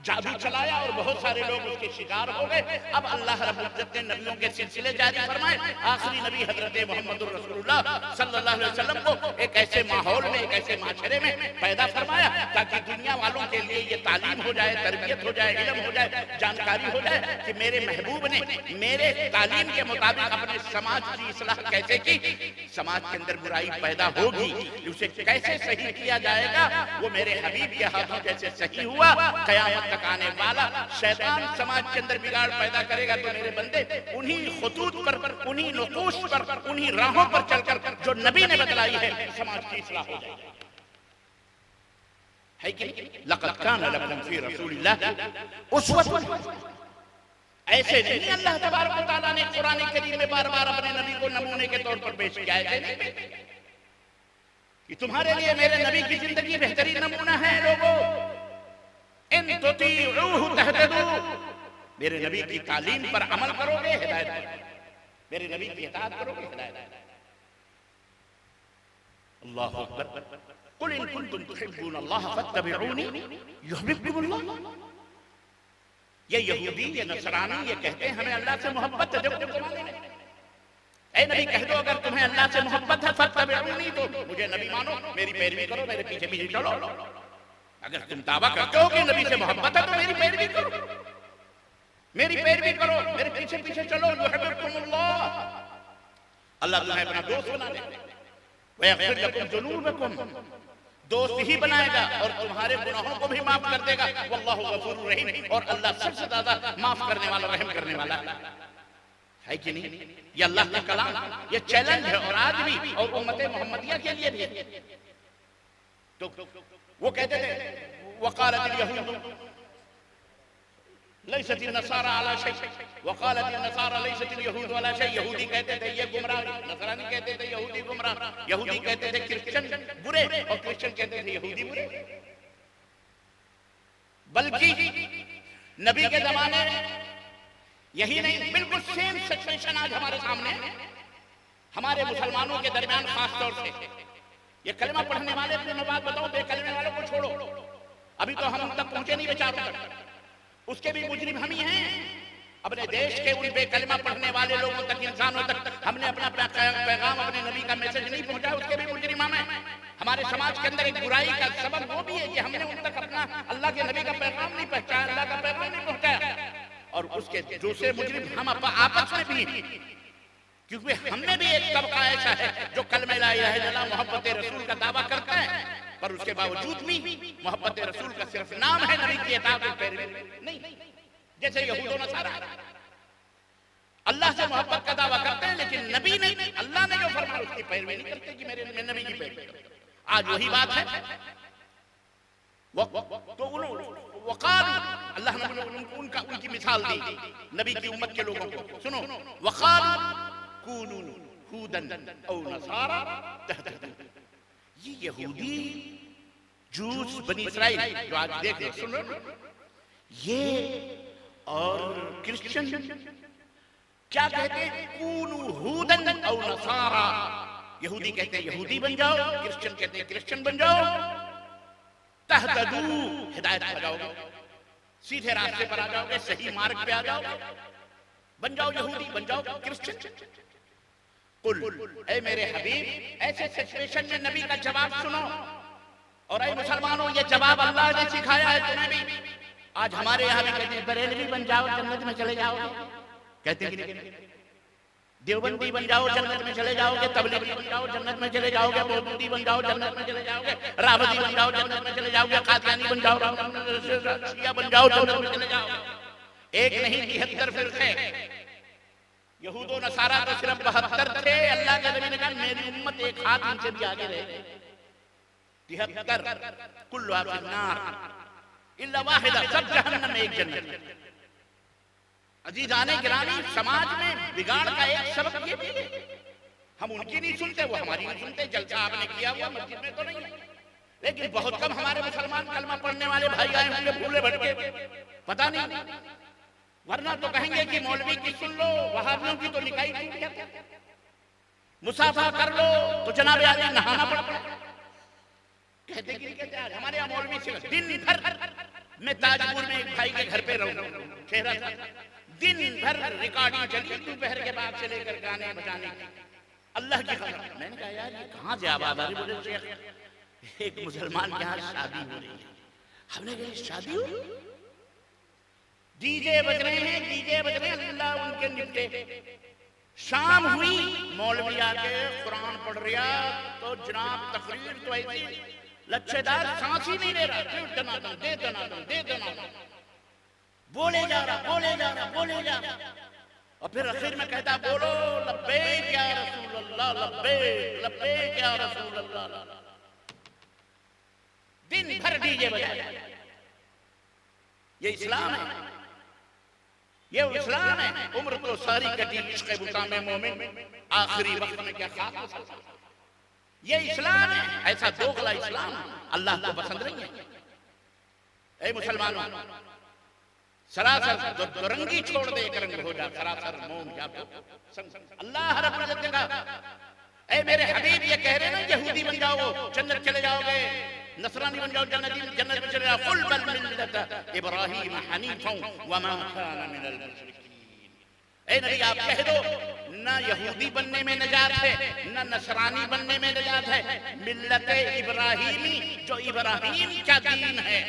[SPEAKER 1] जादू चलाया और बहुत सारे लोग उसके शिकार हो गए। अब अल्लाह रब्बुल इज्जत ने नबियों के सिलसिले जारी फरमाए। आखिरी नबी हजरत मोहम्मद रसूलुल्लाह सल्लल्लाहु अलैहि वसल्लम को एक ऐसे माहौल में, एक ऐसे माशरे में पैदा फरमाया ताकि दुनिया वालों के लिए ये तालीम हो जाए, तरबियत हो जाए, इल्म हो जाए, जानकारी हो जाए कि मेरे महबूब ने मेरे तालीम के मुताबिक अपने समाज की इस्लाह कैसे की। समाज के अंदर बुराई पैदा होगी, उसे कैसे सही किया जाएगा, वो मेरे हबीब के हाथों जैसे सही हुआ। क़यामत तक आने वाला शैतान समाज के अंदर बिगाड़ पैदा करेगा तो मेरे बंदे उन्हीं खुतूत पर, उन्हीं नुकूश पर, उन्हीं राहों पर चलकर जो नबी ने बतलाई है, समाज की इस्लाह हो जाएगी। है कि लक़द कान लकुम फ़ी रसूलिल्लाह उस्वतुन। ऐसे नहीं अल्लाह तबारक व तआला ने कुरान करीम में बार बार अपने नबी को नमूने के तौर पर पेश किया है कि तुम्हारे लिए मेरे नबी की जिंदगी बेहतरीन नमूना है। लोगों, इन तुतीऊहु तहतदू, मेरे नबी की तालीम पर अमल करोगे हिदायत पाओगे, मेरे नबी की इताअत करोगे हिदायत पाओगे। अल्लाहु अकबर। कुल इन कुंतुम तुहिब्बूनल्लाह फत्तबिऊनी युहब्बुकुमुल्लाह। ये यहूदी, ये नसरानी, ये कहते हैं हमें अल्लाह से मोहब्बत है। जब जमाने में ऐ नबी कह दो, अगर तुम्हें अल्लाह से मोहब्बत है फत्तबिऊनी, तो मुझे नबी मानो, मेरी पैरवी करो, मेरे पीछे पीछे चलो। अगर तुम दावा करते हो कि नबी से मोहब्बत है तो मेरी पैरवी करो, मेरी पैरवी करो, मेरे पीछे पीछे चलो। युहिब्बुकुमुल्लाह, अल्लाह तुम्हें अपना दोस्त बना देगा। व यग़फिर लकुम ज़ुनूबकुम, दोस्त ही बनाएगा और तुम्हारे गुनाहों को भी माफ कर देगा। वल्लाहु गफूरुर रहीम, और अल्लाह सबसे ज्यादा माफ करने वाला, रहम करने वाला है कि नहीं? ये अल्लाह का कलाम, ये चैलेंज है, और आज भी, और उम्मत मोहम्मदिया के लिए भी। तो वो कहते थे वक़ालतिल यहूद लैसतिन नसारा अला शै, वक़ालतिन नसारा लैसतिल यहूद अला शै। यहूदी कहते थे ये गुमराह, नसरानी कहते थे यहूदी गुमराह, यहूदी कहते थे क्रिश्चियन बुरे और क्रिश्चियन कहते थे यहूदी बुरे। बल्कि नबी के जमाने यही नहीं, बिल्कुल सेम सिचुएशन आज हमारे सामने है, हमारे मुसलमानों के दरमियान खास तौर से। ये कलमा पढ़ने वाले, अपनी मैं बात बताऊं, बेकलमे वालों को छोड़ो, अभी तो हम उन तक पहुंचे नहीं बेचारों तक, उसके भी मुजरिम हम ही हैं। अपने देश के उन बेकलमा पढ़ने वाले लोगों तक, इंसानों तक हमने अपना पैगाम, अपने नबी का मैसेज नहीं पहुंचाया, उसके भी मुजरिम हम हैं। हमारे समाज के अंदर एक बुराई का सबब वो भी है कि हमने उन तक अपना अल्लाह के नबी का पैगाम नहीं पहुंचाया, अल्लाह का पैगाम नहीं पहुंचाया। और उसके दूसरे मुजरिम हम आपस में भी, क्योंकि हमने भी एक तबका ऐसा है जो कलमे ला इलाहा इल्लल्लाह मोहब्बत रसूल का दावा करता है, पर उसके बावजूद भी मोहब्बत रसूल का सिर्फ नाम है, नबी की इताअत और पैरवी नहीं। जैसे यहूद और नसारा अल्लाह से मोहब्बत का दावा करते हैं, लेकिन नबी नहीं, अल्लाह ने जो फरमाया उसकी पैरवी नहीं करते कि मेरे नबी की पैरवी करो। आज वही बात है। तो वक़ाल, अल्लाह ने उनकी मिसाल दी नबी की उम्मत के लोगों को। सुनो, वक़ाल कूनू हुदन औ नसारा तहतदू, ये यहूदी जूस बनी इस्राइल जो आज देख रहे सुन रहे हो, ये और क्रिश्चियन क्या कहते हैं, कूनू हुदन औ नसारा। यहूदी कहते हैं यहूदी बन जाओ, क्रिश्चियन कहते हैं क्रिश्चियन बन जाओ, तहतदू हिदायत पर जाओगे, सीधे रास्ते पर आ जाओगे, सही मार्ग पे आ जाओगे। बन जाओ यहूदी, बन जाओ क्रिश्चियन। कुल ऐ मेरे हबीब, ऐसे सिचुएशन में नबी का जवाब सुनो। और ऐ मुसलमानों, ये जवाब अल्लाह ने सिखाया है तुम्हें भी। आज हमारे यहाँ भी कहते हैं बरेलवी बन जाओ जन्नत में चले जाओगे, कहते हैं देवबंदी बन जाओ जन्नत में चले जाओगे, तबलीगी बन जाओ जन्नत में चले जाओगे, मौदूदी बन जाओ जन्नत में चले जाओगे, रावती बन जाओ जन्नत में चले जाओगे, कादियानी बन जाओ, शिया बन जाओ जन्नत में चले जाओगे। एक नहीं 73 फिरके। यहूदो नसारा तो सिर्फ 72 थे। अल्लाह के नबी ने कहा मेरी उम्मत एक हाथ इनसे भी आगे रहे। 73 कुल्लुहा फिन्नार इल्ला वाहिदा, सब जहन्नम में, एक जन्नत। अजीजाने गिरामी, समाज में बिगाड़ का एक सबक ये भी है, हम उनकी नहीं सुनते, वो हमारी नहीं सुनते। जलसा आपने किया हुआ मस्जिद में तो नहीं है, लेकिन बहुत कम हमारे मुसलमान कलमा पढ़ने वाले भाई आए होंगे भूले भटके, पता नहीं। वरना तो कहेंगे कि मौलवी की सुन लो, वहाबियों की तो निकाई टूट गया, मुसाफा कर लो तो जनाबे आदमी नहाना पड़ता। कहते कि नहीं कहते? आज हमारे यहाँ मौलवी से दिन भर, मैं ताजपुर में एक भाई के घर पे रहूं, चेहरा था, दिन भर रिकॉर्डिंग चली दोपहर के बाद से लेकर गाने बजाने की। अल्लाह की कसम, मैंने कहा यार ये कहाँ से आवाज आ रही? बोले शेख एक मुसलमान के यहाँ शादी हो रही है। हमने कहा शादी हो, डीजे बज रहे हैं, डीजे बज रहे हैं, अल्लाह उनके निपटे। शाम हुई, मौलवी आके कुरान पढ़ रहा, तो जनाब तकरीर तो ऐसी लच्छेदार, सांस ही नहीं ले रहा, दे दनादन, दे दनादन, दे दनादन, बोले जा रहा, बोले जा रहा, बोले जा रहा। और फिर आखिर में कहता बोलो लब्बैक या रसूल अल्लाह, लब्बैक लब्बैक या रसूल अल्लाह। दिन भर डीजे बजाया। ये इस्लाम है, ये इस्लाम है। उम्र तो सारी कटी इश्क़ बुता में मोमिन, आखिरी वक्त में क्या खाक। ये इस्लाम है, ऐसा दोगला इस्लाम अल्लाह को पसंद नहीं है। ऐ मुसलमानों, सरासर दुरंगी छोड़ दे, एक रंग हो जा, सरासर मोम या तो अल्लाह रब्बुल इज्जत ने कहा ऐ मेरे हबीब, ये कह रहे ना यहूदी बन जाओ जन्नत चले जाओगे, नसरानी बन जाओ जन्नत में चले जाओ। कुल बल मिल्लत इब्राहीम हनीफा व मा कान मिनल मुशरिकीन। ऐ नबी आप कह दो, ना यहूदी बनने में निजात है, ना नसरानी बनने में निजात है। मिल्लत इब्राहीमी, जो इब्राहीम का दीन है,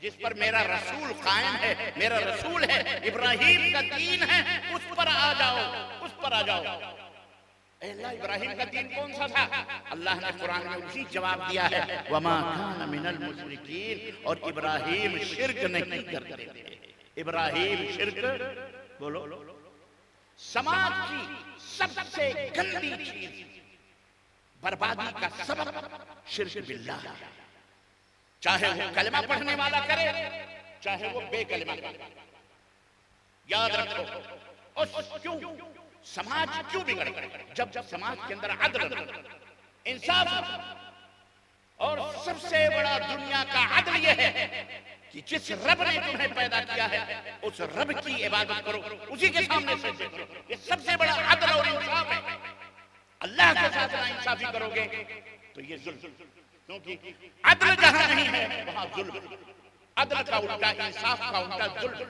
[SPEAKER 1] जिस पर मेरा रसूल कायम है, मेरा रसूल है, इब्राहीम का दीन है, उस पर आ जाओ, उस पर आ जाओ। अल्लाह इब्राहीम का दीन कौन सा था? अल्लाह ने कुरान में उसी जवाब दिया है, वमा कान मिनल मुशरिकीन। और इब्राहीम शिर्क नहीं करते थे। इब्राहीम शिर्क, बोलो, समाज की सबसे गंदी चीज, बर्बादी का सबब शिर्क बिल्लाह है। चाहे वो कलमा पढ़ने वाला करे, चाहे वो बेकलमा करे। याद रखो। और क्यों समाज क्यों बिगड़ गया? जब समाज के अंदर अदल, इंसाफ, और सबसे बड़ा दुनिया का अदल यह है कि जिस रब ने तुम्हें पैदा किया है, उस रब की इबादत करो, उसी के सामने सजदे करो। ये सबसे बड़ा अदल और इंसाफ है। अल्लाह के साथ ना इंसाफी करोगे तो ये जुल्म, क्योंकि अदल जहां नहीं है वहां जुल्म। अदल का उल्टा इंसाफ का उल्टा जुल्म।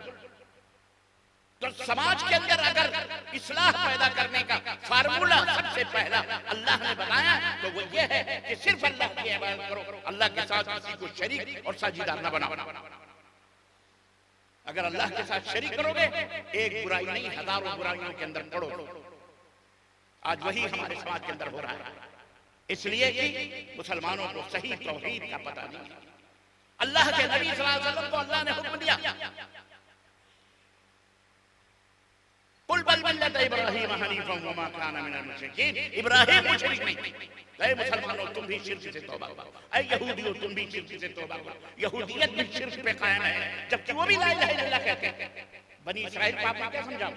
[SPEAKER 1] तो समाज के अंदर अगर इस्लाह पैदा करने का फार्मूला सबसे पहला अल्लाह ने बताया तो वो ये है कि सिर्फ अल्लाह की इबादत करो, अल्लाह के साथ किसी को शरीक और साझीदार न बनाओ। अगर अल्लाह के साथ शरीक करोगे, एक बुराई नहीं, हजारों बुराइयों के अंदर पड़ो। आज वही हमारे समाज के अंदर हो रहा है, इसलिए कि मुसलमानों को सही तौहीद का पता नहीं है। अल्लाह के नबी सल्लल्लाहु अलैहि वसल्लम को अल्लाह ने हुक्म दिया, कुल बल मिल्लत इब्राहीम हनीफा व मा कान मिनल मुशरिकीन। इब्राहीम मुशरिक नहीं। ऐ मुसलमानों, तुम भी शिर्क से तौबा करो। ऐ यहूदियों, तुम भी शिर्क से तौबा करो। यहूदियत भी शिर्क पे कायम है, जबकि वो भी ला इलाहा इल्लल्लाह कहते हैं। बनी इस्राइल को आपने क्या समझा?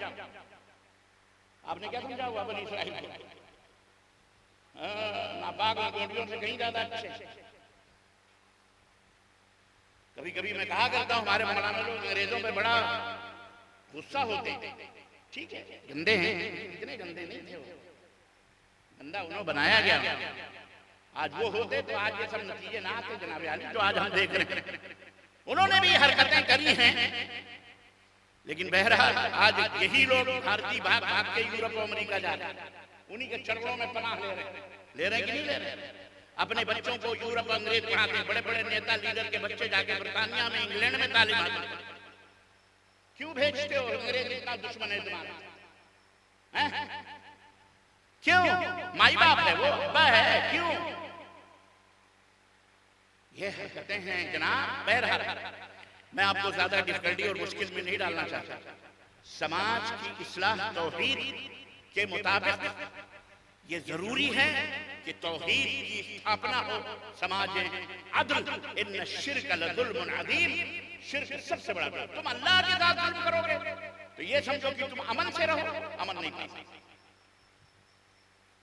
[SPEAKER 1] आपने क्या समझा हुआ बनी इस्राइल को? नापाक लंगोटियों से कहीं ज्यादा अच्छे। कभी कभी मैं कहा करता हूं हमारे मौलाना लोग अंग्रेजों पे बड़ा गुस्सा होते हैं, ठीक है गंदे हैं, इतने गंदे नहीं थे वो, गंदा उन्होंने बनाया गया। आज वो होते तो आज ये सब नतीजे ना आते जनाब आली जो आज हम देख रहे हैं। उन्होंने भी हरकतें करी हैं, लेकिन बहरहाल आज यही लोग भारतीय भाग भाग के यूरोप और अमेरिका जा रहे हैं, उन्हीं के चरणों में पनाह ले रहे हैं कि नहीं ले रहे? अपने बच्चों को यूरोप अंग्रेज पढ़ाते, बड़े बड़े नेता लीडर के बच्चे जाके बर्तानिया में इंग्लैंड में तालीम हासिल करते। क्यों भेजते हो? अंग्रेज इतना दुश्मन है तुम्हारा, क्यों? माई बाप है वो, अब्बा है, क्यों? ये हरकतें हैं जनाब। बहरहाल मैं आपको ज्यादा डिफिकल्टी और मुश्किल में नहीं डालना चाहता। समाज की इस्लाह तौहीद के मुताबिक ये जरूरी है कि तौहीद की स्थापना हो समाज में। अदल इन्न शिर्क लज़ुल्मुन अज़ीम, शिर्क सबसे बड़ा जुल्म। तुम अल्लाह के साथ जुल्म करोगे तो ये समझो कि तुम अमन से रहो, अमन नहीं पा सकते।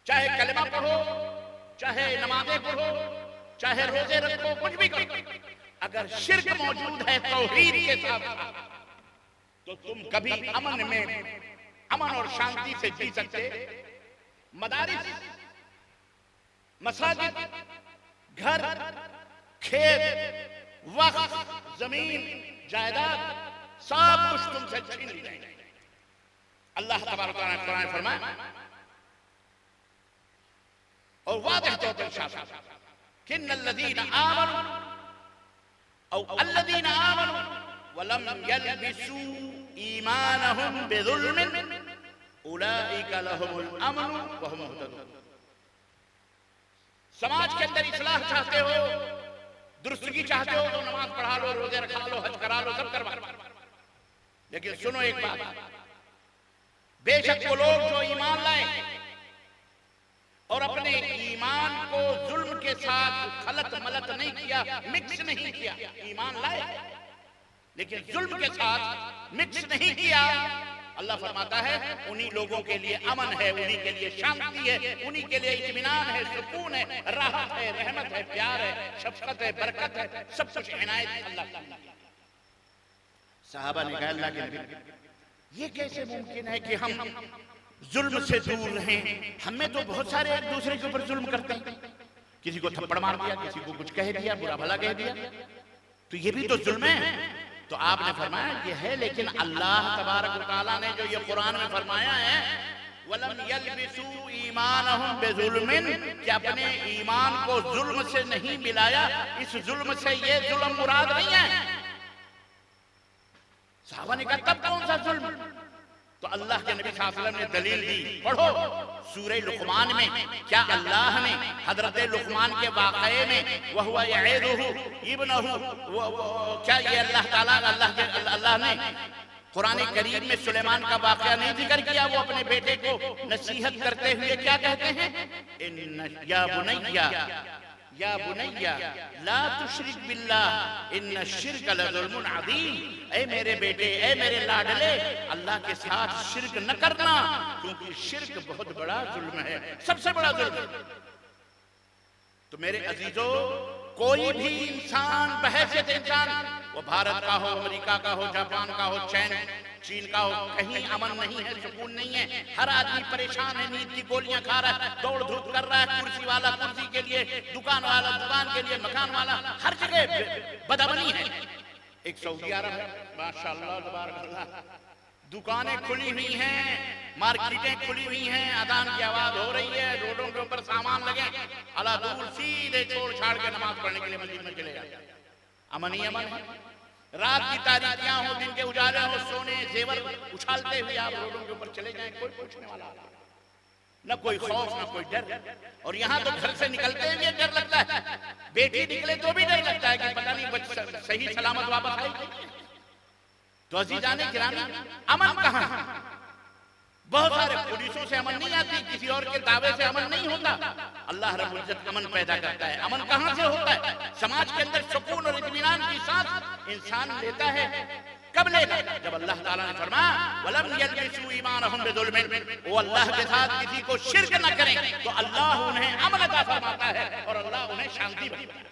[SPEAKER 1] चाहे कलमा पढ़ो, चाहे नमाजें पढ़ो, चाहे रोजे रखो, कुछ भी करो, अगर शिर्क मौजूद है तौहीद के साथ तो तुम कभी अमन में, अमन और शांति से जी सकते। मदारिस, मसाजिद, घर, खेत, वक्त, जमीन, जायदाद सब कुछ तुमसे छीन ली जाएगी। अल्लाह तबारक व तआला ने फरमाया और वाज़ेह तौर पर इरशाद कि इन्नल्लज़ीना आमनू औ अल्लज़ीना आमनू व लम यल्बिसू ईमानहुम बिज़ुल्मिन उलाइका लहुमुल अमनु व हुम मुहतदून। समाज के अंदर इस्लाह चाहते हो, दुरुस्तगी चाहते हो तो नमाज पढ़ा लो, रोजे रखा लो, हज करा लो, सब करवा लो। लेकिन सुनो एक बात, बेशक वो लोग जो ईमान लाए और अपने ईमान को जुल्म के साथ खलत मलत नहीं किया, मिक्स नहीं किया, ईमान लाए लेकिन जुल्म के साथ मिक्स नहीं किया, अल्लाह फरमाता है उन्हीं लोगों के लिए अमन है, उन्हीं के लिए शांति है, उन्हीं के लिए इत्मीनान है, सुकून है, राहत है, रहमत है, प्यार है, शफकत है, बरकत है, सब कुछ इनायत अल्लाह की। सहाबा ने कहा अल्लाह के नबी ये कैसे मुमकिन है कि हम जुल्म से दूर रहें? हमें तो बहुत सारे एक दूसरे के ऊपर जुल्म करते हैं, किसी को थप्पड़ मार दिया, किसी को कुछ कह दिया, बुरा भला कह दिया, तो ये भी तो जुल्म है। तो आपने फरमाया ये है, लेकिन अल्लाह तबारक व तआला ने जो ये कुरान में फरमाया है वलम यल्बिसू ईमानहुम बिजुल्मिन, कि अपने ईमान को जुल्म से नहीं मिलाया, इस जुल्म से ये जुल्म मुराद नहीं है। साहबा ने कहा तब कौन सा जुल्म? तो अल्लाह के नबी सल्लल्लाहु अलैहि वसल्लम ने दलील दी। पढ़ो सूरह लुक़मान में, क्या अल्लाह ने हजरत लुक़मान के वाक़ये में वह हुआ यईदुहु इब्नहु, क्या ये अल्लाह ने कुरान करीम में सुलेमान का वाक़या नहीं जिक्र किया? वो अपने बेटे को नसीहत करते हुए क्या कहते हैं? या बुनैया ला तुशरिक बिल्लाह इन्न शिर्क लज़ुल्मुन अज़ीम। ऐ मेरे बेटे, ऐ मेरे लाडले, अल्लाह के साथ शिर्क न करना, क्योंकि शिर्क बहुत बड़ा जुल्म है, सबसे बड़ा जुल्म। तो मेरे अजीजों, कोई भी इंसान, बहैसियत इंसान, वो भारत का हो, अमेरिका का हो, जापान का हो, चीन का हो, कहीं अमन नहीं है, सुकून नहीं है। हर आदमी परेशान है, नींद की गोलियां खा रहा है, दौड़ धूप कर रहा है, कुर्सी वाला कुर्सी के लिए, दुकान वाला दुकान के लिए, मकान वाला, हर जगह बदअमनी है। एक सऊदी अरब है, माशाअल्लाह तबारकल्लाह, दुकानें खुली हुई हैं, मार्केटें खुली हुई हैं, अजान की आवाज हो रही है, रोडों के ऊपर सामान लगे, अला दूर सीधे छोड़ छाड़ के नमाज पढ़ने के लिए मस्जिद में चले जाते। अमन ही अमन है। रात की तारीकियां हो, दिन के उजाले हो, सोने जेवर उछालते हुए आप रोडों के ऊपर चले जाएं, कोई पूछने वाला न कोई खौफ, न कोई डर। और यहाँ तो घर से निकलते हुए डर लगता है, बेटी निकले तो भी डर लगता है कि पता नहीं सही सलामत वापस आएगी। तो अजीजाने गिरामी, अमन कहाँ है? बहुत सारे पुलिसों से अमन नहीं आती, किसी और के दावे से अमन नहीं होता। अल्लाह रब्बुल इज्जत अमन पैदा करता है। अमन कहाँ से होता है? समाज के अंदर सुकून और इत्मीनान की सांस इंसान लेता है कब लेगा? जब अल्लाह ताला ने फरमाया वलम यल्बिसू ईमानहुम बिजुल्मिन, वो अल्लाह के साथ किसी को शिर्क न करें तो अल्लाह उन्हें अमन अता फरमाता है और अल्लाह उन्हें शांति देता है।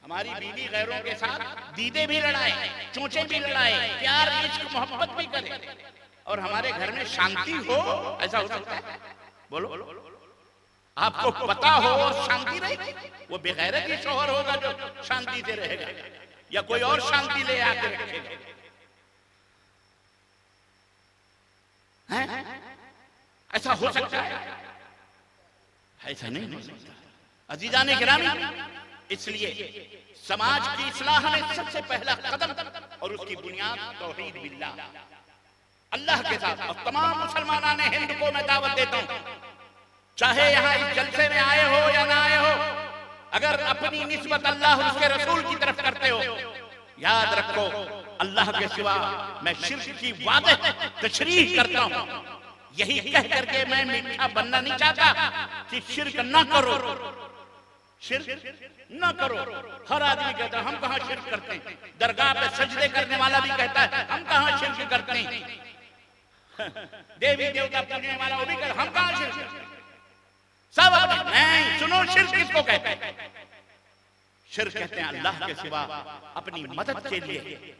[SPEAKER 1] हमारी बीवी गैरों के साथ दीदे भी लड़ाए, चोंचे भी लड़ाए, प्यार इश्क मोहब्बत भी करे और हमारे घर में शांति हो, ऐसा हो सकता है? बोलो, आपको पता हो और शांति रहेगी? वो बेगैरत ही शौहर होगा जो शांति से रहेगा, या कोई और शांति ले आके रखेगा? हैं? ऐसा हो सकता है? ऐसा नहीं हो सकता। अजीजाने गिरामी, इसलिए समाज की इस्लाह में सबसे पहला कदम और उसकी बुनियाद तौहीद बिल्लाह, अल्लाह के साथ। और तमाम मुसलमाना ने हिंद को मैं दावत देता हूं, चाहे यहां इस जलसे में आए हो या ना आए हो, अगर अपनी निस्बत अल्लाह और उसके रसूल की तरफ करते हो, याद रखो अल्लाह के सिवा मैं शिर्क की वादह तशरीह करता हूं। यही कह करके मैं मीठा बनना नहीं चाहता कि शिर्क न करो, शिर्क न करो। हर आदमी कहता है हम कहां शिर्क करते हैं, दरगाह पे सजदे करने वाला भी कहता है हम कहां शिर्क करते हैं, देवी देवता पूजने वाला वो भी कहता हम कहां शिर्क करते हैं। सब नहीं, सुनो शिर्क किसको कहते हैं? शिर्क कहते हैं अल्लाह के सिवा अपनी मदद के लिए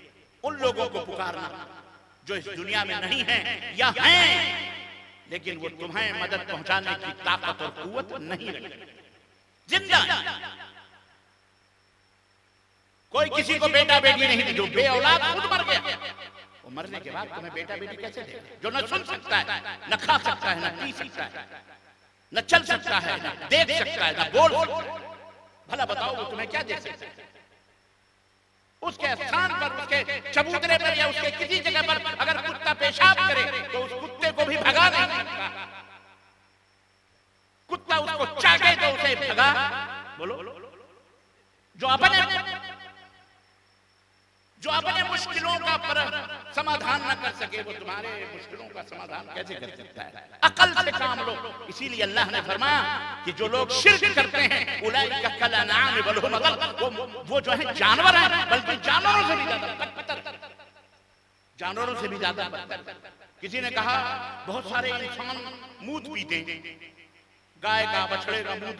[SPEAKER 1] उन लोगों को पुकारना जो इस दुनिया में नहीं है या हैं लेकिन वो तुम्हें मदद पहुंचाने की ताकत और कुव्वत नहीं रखते, जिंदा। कोई किसी को बेटा बेटी नहीं दी, जो बे औलाद खुद मर गया, वो मरने के बाद तुम्हें बेटा बेटी कैसे देगा? जो न सुन सकता है, न खा सकता है, न पी सकता है, न चल सकता है, न देख सकता है, न बोल सकता है, भला बताओ वो तुम्हें क्या दे सकता है? उसके स्थान पर, उसके चबूतरे पर या उसके किसी जगह पर अगर कुत्ता पेशाब करे तो उस कुत्ते को भी भगा नहीं सकता। कुत्ता उसको चाटे तो उसे भगा, बोलो, जो अपने मुश्किलों का पर समाधान न कर सके वो तुम्हारे मुश्किलों का समाधान कैसे कर सकता है? अकल से काम लो। इसीलिए अल्लाह ने फरमाया कि जो लोग शिर्क करते हैं उलाइका कल अनआम बल हुम अदल, वो जो है जानवर हैं, बल्कि जानवरों से भी ज्यादा बदतर, जानवरों से भी ज्यादा बदतर। किसी ने कहा बहुत सारे इंसान मूत पीते हैं, गाय का बछड़े का दूध,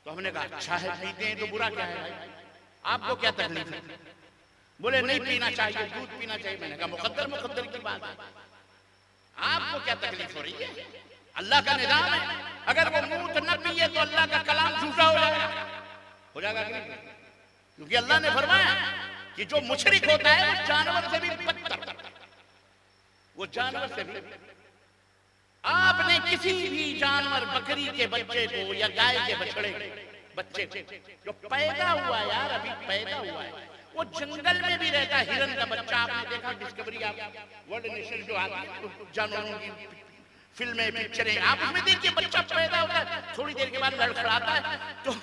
[SPEAKER 1] तो हमने कहा अच्छा है पीते हैं तो बुरा क्या है भाई, आपको क्या तकलीफ है? बोले नहीं पीना चाहिए, दूध पीना चाहिए। मैंने कहा मुकद्दर की बात है, आपको क्या तकलीफ हो रही है? अल्लाह का निजाम है, अगर वो मूत न पिए तो अल्लाह का कलाम झूठा हो जाएगा कि नहीं? क्योंकि अल्लाह ने फरमाया कि जो मुशरिक होता है वो जानवर से भी बदतर, वो जानवर से भी। आपने किसी भी जानवर, बकरी के बच्चे को या गाय के बछड़े बच्चे को जो पैदा हुआ, यार अभी पैदा हुआ है, वो जंगल में भी रहता है, हिरन का बच्चा, आपने देखा डिस्कवरी आप वर्ल्ड नेशन जो आती है जानवरों की फिल्में पिक्चरें, आप उसमें देखिए बच्चा पैदा होता है, थोड़ी देर के बाद लड़खड़ाता है तो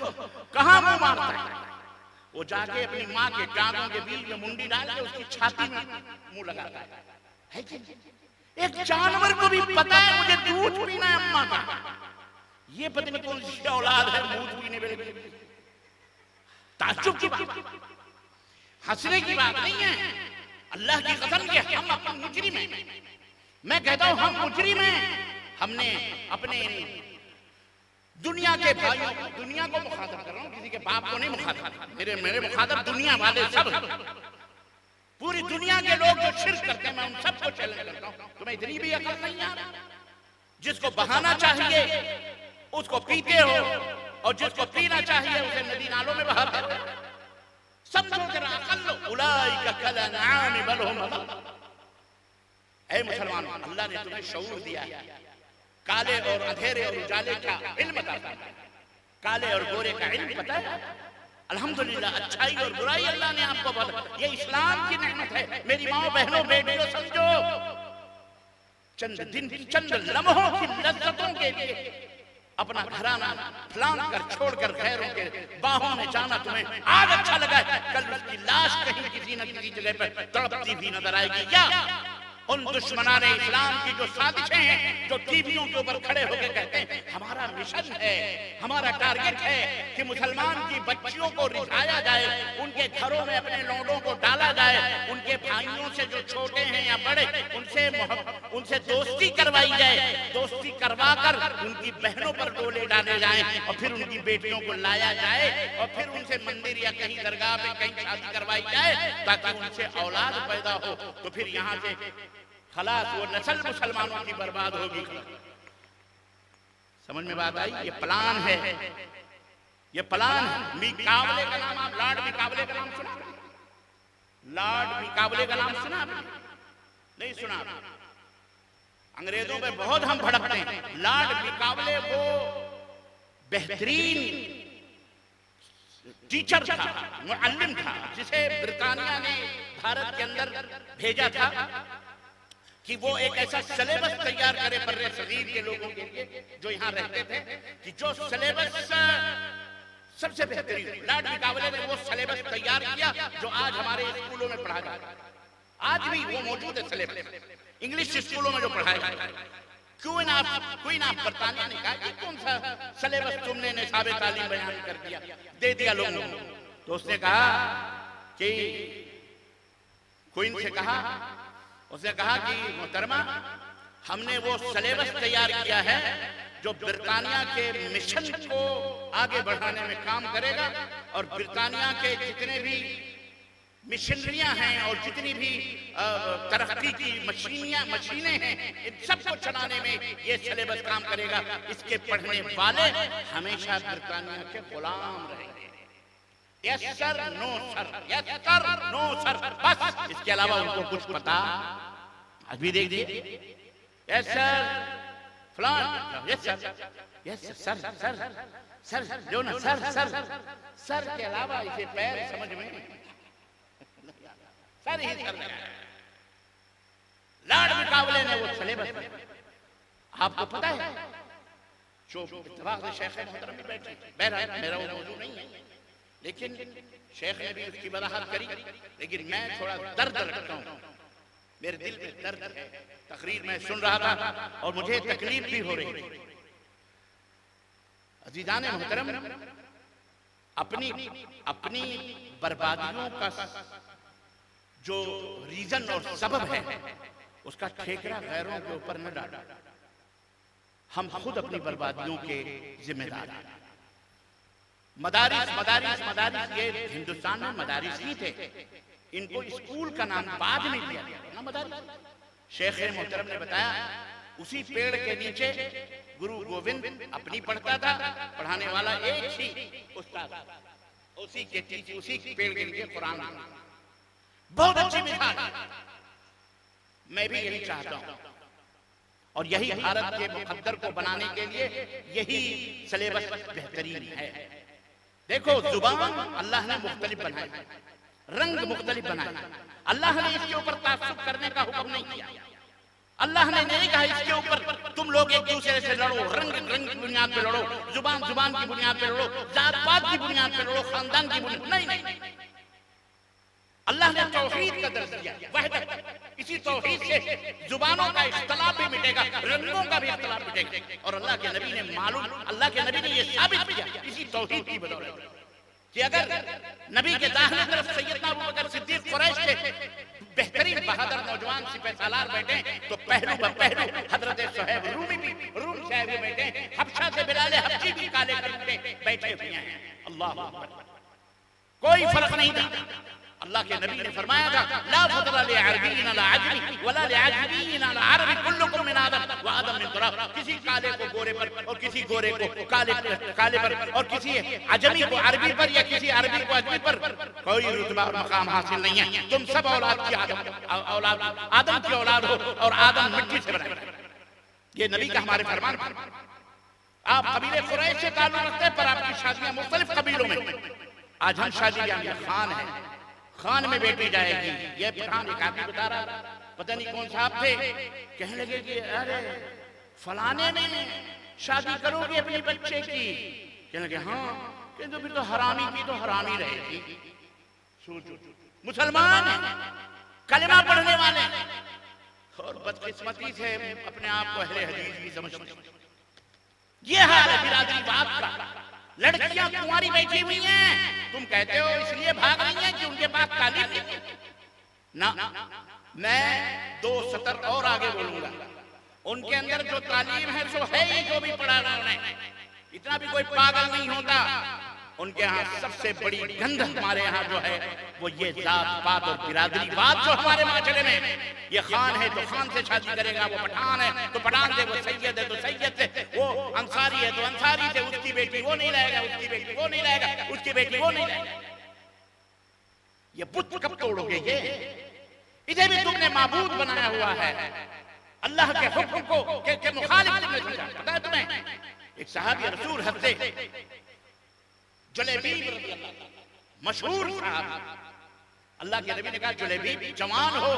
[SPEAKER 1] कहां मुंह मारता है? वो जाके अपनी माँ के टांगों के बीच में मुंडी डाल के उसकी छाती में मुंह लगाता है कि एक जानवर को भी पता है मुझे दूध पीना है अम्मा का, ये पता नहीं कौन सी औलाद है दूध पीने वाली। ताज्जुब की बात, हंसने की बात नहीं है। अल्लाह की कसम के हम अपने मुजरिम हैं, मैं कहता हूं हम मुजरिम हैं। हमने अपने दुनिया के भाइयों, दुनिया को मुखातब कर रहा हूं, किसी के बाप को नहीं मुखातब, मेरे मुखातब दुनिया वाले सब, पूरी दुनिया के लोग जो शिर्क करते हैं मैं उन सबको चैलेंज करता हूं। तुम्हें इतनी भी अकल नहीं है? जिसको बहाना चाहिए उसको पीते हो और जिसको पीना चाहिए उसे नदी नालों में बहाते हो। समझो जरा, अकल लो। उलाइका कल अनआम बल हुम अदल। ऐ मुसलमानों, अल्लाह ने तुम्हें शऊर दिया है, काले और अंधेरे और उजाले का इल्म अता किया, काले और गोरे का इल्म पता है। अल्हम्दुलिल्लाह, अच्छाई और बुराई अल्लाह ने आपको बता, ये इस्लाम की नेमत है। मेरी माओ बहनों बेटियों समझो, चंद दिन चंद लम्हों की लज्जतों के लिए अपना घराना फलांग कर छोड़कर गैरों के बाहों में जाना तुम्हें आज अच्छा लगा है, कल उसकी लाश कहीं किसी न किसी जगह पर तड़पती भी नजर आएगी, या उन दुश्मनाने इस्लाम की जो साजिशें हैं, जो टीवियों के ऊपर खड़े होकर कहते हैं हमारा मिशन है, हमारा टारगेट है कि मुसलमान की बच्चियों को रिझाया जाए, उनके घरों में अपने लौंडों को डाला जाए, उनके भाइयों से जो छोटे हैं या बड़े उनसे दोस्ती करवाई जाए, दोस्ती करवा कर उनकी बहनों पर डोले डाले जाएं और फिर उनकी बेटियों को लाया जाए और फिर उनसे मंदिर या कहीं दरगाह में कहीं शादी करवाई जाए ताकि उनसे औलाद पैदा हो। तो फिर यहाँ से खलास वो नस्ल मुसलमानों की बर्बाद होगी। समझ में बात आई? ये प्लान है, ये प्लान है। मिकाबले का नाम, आप लॉर्ड मिकाबले का नाम सुना? लॉर्ड मिकाबले का नाम सुना? नहीं सुना? अंग्रेजों पे बहुत हम भड़कते हैं। लॉर्ड मिकाबले वो बेहतरीन टीचर था, मुअल्लिम था, जिसे ब्रिटानिया ने भारत के अंदर भेजा था कि वो एक ऐसा सिलेबस तैयार करे बर्रे सगीर के लोगों के लिए जो यहाँ रहते थे, कि जो सिलेबस सबसे बेहतरीन। लॉर्ड मिकाबले ने वो सिलेबस तैयार किया जो आज हमारे स्कूलों में पढ़ा जाता है। आज भी वो मौजूद है सिलेबस, इंग्लिश स्कूलों में जो पढ़ाया जाता है। क्वीन ऑफ बरतानिया ने कहा कि कौन सा सिलेबस तुमने निसाबे तालीम बयान कर दिया, दे दिया लोगों को। तो उसने कहा कि क्वीन से कहा, उसने कहा कि मोहतरमा, हमने वो सिलेबस तैयार किया है जो ब्रिटानिया के मिशन को आगे बढ़ाने में काम करेगा और ब्रिटानिया के जितने भी मिशनरियां हैं और जितनी भी तरक्की की मशीनें हैं, इन सबको चलाने में ये सिलेबस काम करेगा। इसके पढ़ने वाले हमेशा ब्रिटानिया के गुलाम रहेंगे। Yes sir, no sir, yes sir, no sir, बस। इसके अलावा उनको कुछ पता आज भी देखिए, यस सर फलान, yes sir, yes sir, sir sir जो ना सर सर सर के अलावा इसे पैर समझ में सर ही सर लगाया। लॉर्ड मिकाबले ने वो सिलेबस, आपको पता है, जो इत्तेफाक से शेख मोहतरम भी बैठे, बहरहाल मेरा वो मौजूद नहीं है, लेकिन शेख ने भी उसकी वजाहत करी। लेकिन मैं थोड़ा दर्द रखता हूँ, मेरे दिल में दर्द है। तकरीर में सुन रहा था और मुझे तकलीफ भी हो रही। अजीजान मोहतरम, अपनी बर्बादियों का जो रीजन और सबब है, उसका ठेकरा गैरों के ऊपर न डाला। हम खुद अपनी बर्बादियों के जिम्मेदार हैं। मदारिस मदारिस मदारिस, ये हिंदुस्तान में मदारिस ही थे, इनको स्कूल का नाम बाद में दिया गया ना मदारिस। शेख मोहतरम ने बताया, उसी पेड़ के नीचे गुरु गोविंद अपनी पढ़ता था, पढ़ाने वाला एक ही उस्ताद, उसी पेड़ के नीचे कुरान। बहुत अच्छी मिसाल। मैं भी यही चाहता हूं और यही भारत के मुकद्दर को बनाने के लिए यही सिलेबस बेहतरीन है। देखो, जुबान अल्लाह ने मुख्तलिफ बनाई, रंग मुख्तलिफ बनाए। अल्लाह ने इसके ऊपर तासुब करने का हुक्म नहीं किया। अल्लाह ने नहीं कहा इसके ऊपर तुम लोग एक दूसरे से लड़ो, रंग की बुनियाद पे लड़ो, जुबान की बुनियाद पे लड़ो, जात पात की बुनियाद पे लड़ो, खानदान की बुनियाद, नहीं। अल्लाह ने तौहीद का दर्ज दिया, वहदत। इसी तौहीद से जुबानों का इख्तिलाफ भी मिटेगा, रंगों का भी इख्तिलाफ मिटेगा। और अल्लाह के नबी ने अल्लाह के नबी ने ये साबित किया इसी तौहीद की बदौलत कि अगर नबी के दाहिने तरफ सैयदना अबू बकर सिद्दीक कुरैश के बेहतरीन बहादुर नौजवान सिपह सालार बैठे, तो पहलू ब पहलू हजरत सुहैब रूमी भी बैठे, हबशा से बिलाल हबशी भी काले कलम पे बैठे हुए हैं। अल्लाह अकबर। कोई फर्क नहीं था। अल्लाह के नबी ने फरमाया था, ला फदला लि अरबिय्यिन अला अजमी वला लि अजमिय्यिन अला अरबी, कुल्लुकुम मिन आदम व आदम मिन तुराब। किसी काले को गोरे पर और किसी गोरे को काले पर और किसी अजमी को अरबी पर या किसी अरबी को अजमी पर कोई रुतबा और मकाम हासिल नहीं है। तुम सब औलाद आदम की औलाद हो और आदम मिट्टी से बना। ये नबी का हमारे फरमान। आप कबीले कुरैश से ताल्लुक रखते हैं पर आपकी शादियां मुख्तलिफ कबीलों में। आज हम शादी खान है, खान में बेटी जाएगी। ये पठान एक आदमी बता रहा, पता नहीं कौन साहब थे, कहने लगे कि अरे फलाने में शादी करोगे अपने बच्चे की? कहने लगे हाँ। कहते फिर तो हरामी की तो हरामी रहेगी। सोचो, मुसलमान है, कलमा पढ़ने वाले, बदकिस्मती से अपने आप को अहले हदीस भी समझते हैं। ये हाल है बिरादरी बात का। लड़कियां कुंवारी बैठी हुई हैं, तुम कहते हो इसलिए भाग रही हैं कि उनके पास तालीम नहीं है ना। मैं 2 सतर और आगे बोलूंगा, उनके अंदर जो तालीम है सो है ही, जो भी पढ़ा उन्होंने, इतना भी कोई पागल नहीं होता। उनके यहाँ सबसे बड़ी गंध हमारे यहाँ जो है वो ये जात पात और बिरादरी बात जो हमारे माशरे में, ये खान है तो खान से शादी करेगा, वो पठान है तो पठान से, वो सैयद है तो सैयद से, वो अंसारी है तो अंसारी से, उसकी बेटी वो नहीं रहेगा, उसकी बेटी वो नहीं रहेगा, उसकी बेटी वो नहीं रहेगा। ये बुत कब तोड़ोगे? ये इधर भी तुमने माबूद बनाया हुआ है, अल्लाह के हुक्म को के मुखालिफ तुमने समझा। पता है तुम्हें, एक सहाबी रसूल हज़रत जुलैबीब मशहूर साहब, अल्लाह के नबी ने कहा जुलैबीब जवान हो,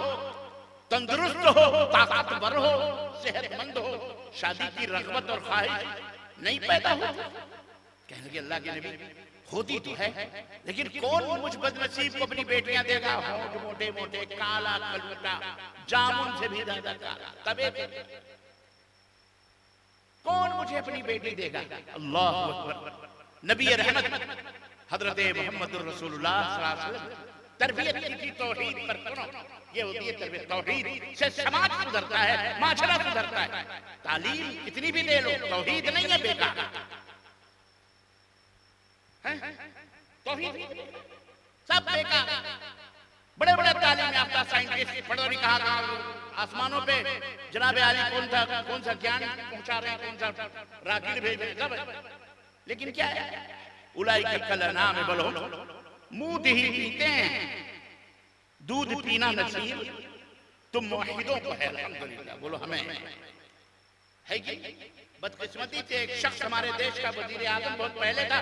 [SPEAKER 1] तंदुरुस्त हो, ताकतवर हो, सेहतमंद हो, शादी की रग़बत और ख्वाहिश नहीं पैदा हो। कहने लगे अल्लाह के नबी होती तो है, लेकिन कौन मुझ बदनसीब को अपनी बेटियां देगा? होंठ मोटे मोटे, काला कलवटा, जामुन से भी ज्यादा काला, तबे कौन मुझे अपनी बेटी देगा? अल्लाह अकबर। नबी रहमत हजरत मोहम्मद रसूलुल्लाह सल्लल्लाहु अलैहि वसल्लम तरबियत की तौहीद पर। सुनो, ये होती है तरबियत। तौहीद से समाज सुधरता है, माशरा सुधरता है। तालीम कितनी भी दे लो, तौहीद नहीं है बेकार है। तौहीद सब बेकार। बड़े बड़े तालीम याफ्ता साइंटिस्ट पढ़ो नहीं, कहा आसमानों पे जनाब आली कौन सा ज्ञान पहुंचा रहे हैं, कौन सा राकेट भेज रहे सब, लेकिन क्या है? उलाई का कल नाम है, बोलो मूद ही पीते हैं, दूध पीना नसीब तुम मुवहिदों को है। अल्हम्दुलिल्लाह बोलो हमें है कि बदकिस्मती से एक शख्स हमारे देश का वजीर आजम बहुत पहले था,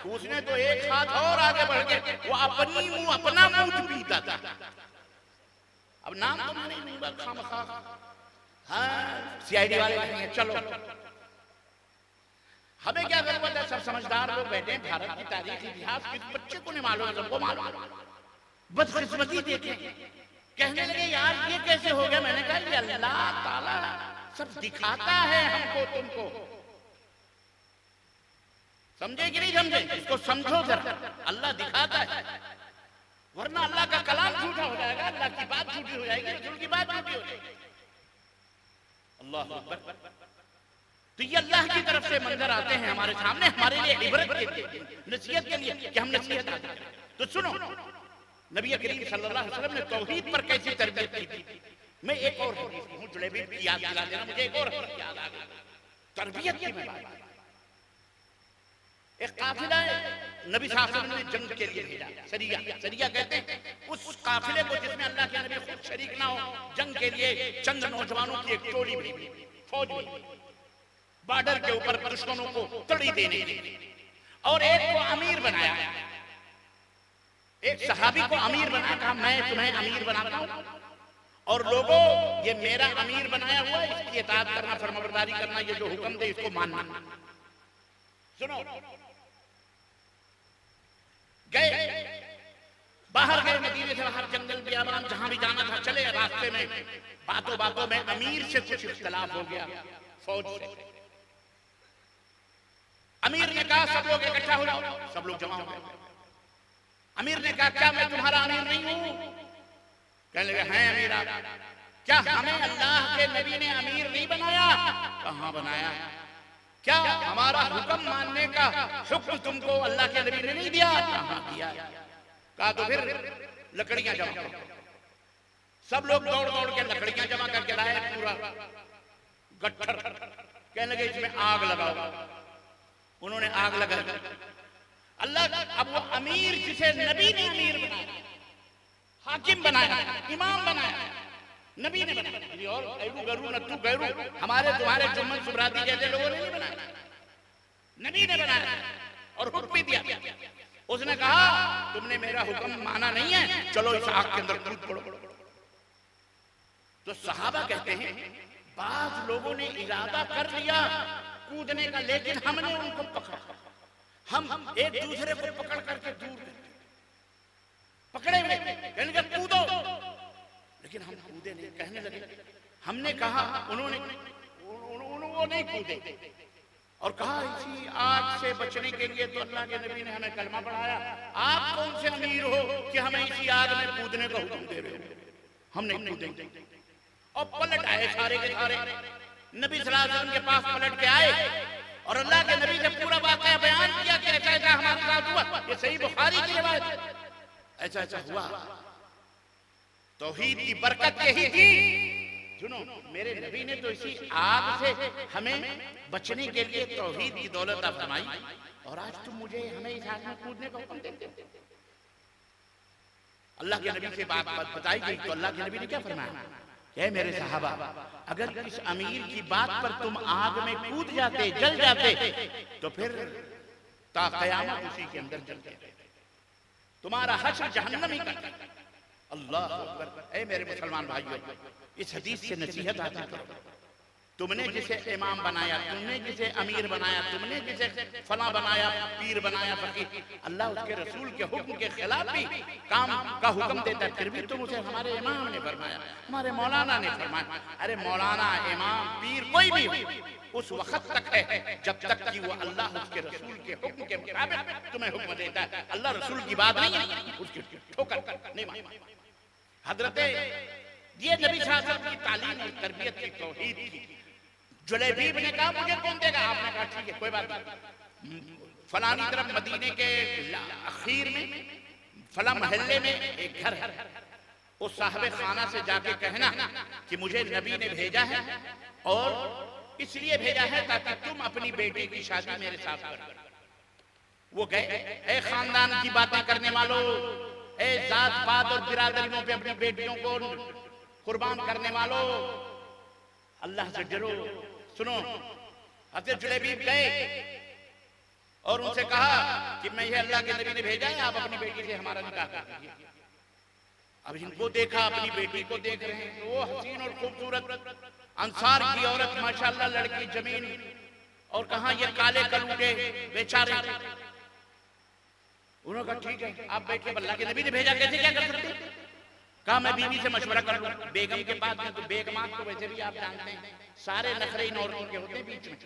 [SPEAKER 1] उसने तो एक हाथ और आगे बढ़ के वो अपना मूद पीता था। अब नाम तो मैं नहीं लूंगा खामखा, हाँ सीआईडी वाले कहेंगे चलो। हमें क्या जरूरत है? सब समझदार लोग बैठे हैं, भारत की तारीख इतिहास किस बच्चे को नहीं मालूम है, सबको मालूम। बदकिस्मती देखें, कहने लगे यार ये कैसे हो गया? मैंने कहा ये अल्लाह ताला सब दिखाता है हमको तुमको। समझे कि नहीं समझे? इसको समझो जरा, अल्लाह दिखाता है, वरना अल्लाह का कलाम झूठा हो जाएगा, अल्लाह की बात झूठी हो जाएगी, रसूल की बात झूठी हो जाएगी। अल्लाह अकबर। तो ये अल्लाह की तरफ से मंजर आते हैं हमारे सामने, हमारे लिए इबरत के लिए, नसीहत के लिए कि हम नसीहत आते हैं। तो सुनो, नबी करीम सल्लल्लाहु अलैहि वसल्लम ने तौहीद पर कैसी तरबियत की थी। मैं एक और हदीस कहूं, जुलैबीब की याद दिला देना मुझे, एक और हदीस याद आ गई तरबियत की। मैं बात, एक काफिला नबी सल्लल्लाहु अलैहि वसल्लम ने जंग के लिए भेजा, सरिया कहते हैं उस काफिले को जिसमें अल्लाह के नबी खुद शरीक ना हो। जंग के लिए चंद नौजवानों की एक टोली भेजी, फौज भेजी बॉर्डर के ऊपर दुश्मनों को तड़ी देने के लिए, और एक को अमीर बनाया, एक सहाबी को अमीर बनाया, कहा मैं तुम्हें अमीर बनाता हूं, और लोगों ये मेरा अमीर बनाया हुआ है, इसकी इताअत करना, फरमाबरदारी करना, ये जो हुक्म दे इसको मानना। सुनो, गए बाहर गए, मदीने से बाहर जंगल बियाबान जहां भी जाना था चले। रास्ते में बातों बातों में अमीर से कुछ इख्तिलाफ हो गया फौज से। अमीर ने कहा सब लोग इकट्ठा हो जाओ, सब लोग जमा हो गए। अमीर ने कहा क्या मैं तुम्हारा अमीर नहीं हूं? कहने लगे हैं अमीर आप। क्या हमें अल्लाह के नबी ने अमीर नहीं बनाया? कहां बनाया? क्या हमारा हुक्म मानने का हुक्म तुमको अल्लाह के नबी ने नहीं दिया? कहां दिया? कहा तो फिर लकड़ियां जमा करो। सब लोग दौड़ दौड़ के लकड़ियां जमा करके लाए, पूरा गट्ठर। कहने लगे इसमें आग लगाओ। उन्होंने आग लगा। अल्लाह, अब वो अमीर जिसे नबी ने अमीर बनाया, हाकिम बनाया, इमाम बनाया, नबी ने बनाया, और ऐरू गरू नत्तू गैरू हमारे तुम्हारे जुम्मन सुबराती जैसे लोगों ने नहीं बनाया, नबी ने बनाया और हुक्म भी दिया। उसने कहा तुमने मेरा हुक्म माना नहीं है, चलो इस आग के अंदर कूद पड़ो। तो सहाबा कहते हैं बाज लोगों ने इरादा कर लिया कूदने का, लेकिन हमने उनको पकड़ा। हम एक दूसरे को पकड़ करके दूर पकड़े हुए, कहने लगे कूदो, लेकिन हम कूदे नहीं। कहने लगे हमने कहा, उन्होंने वो नहीं कूदे और कहा इसी आग से बचने के लिए तो अल्लाह के नबी ने हमें कलमा पढ़ाया, आप कौन से अमीर हो कि हमें इसी आग में कूदने का हुक्म दे रहे हो, हम नहीं कूदेंगे। और पलट आए सारे के सारे, नबी सल्लल्लाहु अलैहि वसल्लम के पास पलट के आए और अल्लाह के नबी ने पूरा वाकया बयान किया कि ऐसा ऐसा हमारे साथ हुआ। ये सही बुखारी की रिवायत, ऐसा ऐसा हुआ। तौहीद की बरकत यही थी। सुनो, मेरे नबी ने तो इसी आग से हमें बचने के लिए तौहीद की दौलत फरमाई, और आज तुम मुझे हमें इस आग में कूदने का हुक्म देते हो। अल्लाह के नबी से बात बताई गई तो अल्लाह के नबी ने क्या फरमाया, ऐ मेरे सहाबा, अगर इस अमीर की बात पर तुम आग में कूद जाते, जल जाते, तो फिर ता क़यामत उसी के अंदर जलते, तुम्हारा हश्र जहन्नम ही करता। अल्लाह अकबर। ऐ मेरे मुसलमान भाइयों, इस हदीस से नसीहत हासिल करो। तुमने जिसे इमाम बनाया, तुमने जिसे अमीर बनाया, तुमने जिसे फला बनाया, पीर बनाया, फकीर, अल्लाह उसके रसूल के हुक्म के खिलाफ भी काम का हुक्म देता है, फिर भी तुम उसे हमारे इमाम ने फरमाया, हमारे मौलाना ने फरमाया। अरे मौलाना, इमाम, पीर कोई भी हो, उस वक्त तक है जब तक कि वो अल्लाह उसके रसूल के हुक्म के मुताबिक तुम्हें हुक्म देता है। अल्लाह रसूल की बात नहीं है, उसकी ठोकर नहीं मानी। हजरत ये नबी साहब की तालीम और तरबियत की तौहीद की। जुलैबीब ने कहा मुझे कौन देगा, आपने कहा ठीक है कोई बात नहीं, फलानी तरफ मदीने के आखिर में फला महल्ले में एक घर है, उस साहब खाना से जाके कहना कि मुझे नबी ने भेजा है और इसलिए भेजा है ताकि तुम अपनी बेटी की शादी मेरे साथ करो। वो गए, ए खानदान की बातें करने वालों, ए जात पात और बिरादरियों पे अपनी बेटियों को कुर्बान करने वालों, अल्लाह से डरो। सुनो, हज़रत जुलैबीब गए और उनसे कहा कि मैं ये अल्लाह के नबी ने भेजा है, आप अपनी बेटी से हमारा निकाह कर दीजिए। अब इनको देखा, अपनी बेटी को देख रहे हैं, वो हसीन और खूबसूरत अंसार की औरत, माशाल्लाह, लड़की जमीन, और कहा ये काले कलूटे बेचारे। उन्होंने कहा ठीक है आप बैठिए, अल्लाह के नबी ने भेजा, कैसे क्या कर सकते। कहा मैं बीवी से मशवरा कर लूं। बेगम के पास में तो बेगमात तो वैसे भी आप जानते हैं सारे नखरे इन औरतों के होते हैं बीच में।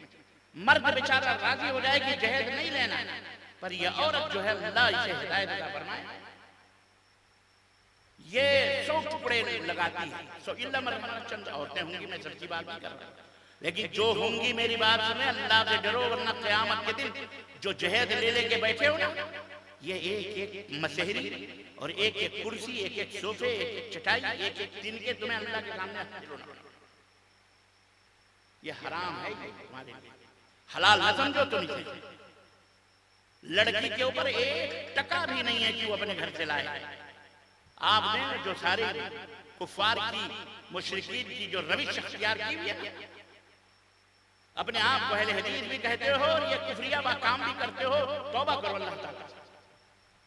[SPEAKER 1] मर्द बेचारा राजी हो जाए कि जहेज नहीं लेना, पर यह औरत जो है अल्लाह इसे हिदायत अता फरमाए, ये 100 टुकड़े लगाती है। सो इल्ला मरमना, चंद औरतें होंगी, मैं सबकी बात नहीं कर रहा, लेकिन जो होंगी मेरी बात सुने, अल्लाह से डरो, वरना क़यामत के दिन जो जहेज ले लेके बैठे हो ना, ये एक एक मसहरी और एक एक कुर्सी, एक एक सोफे, एक एक चटाई, एक एक दिन के तुम्हें अल्लाह के सामने हाजिर होना। ये हराम है तुम्हारे लिए, हलाल न समझो तुम इसे। लड़की के ऊपर 1 टका भी नहीं है कि वो अपने घर से लाए। आपने जो सारे कुफार की, मुशरिकीन की जो रविश अख्तियार की हुई है, अपने आप को अहले हदीस भी कहते हो और ये कुफरिया काम भी करते हो, तौबा करो अल्लाह ताला,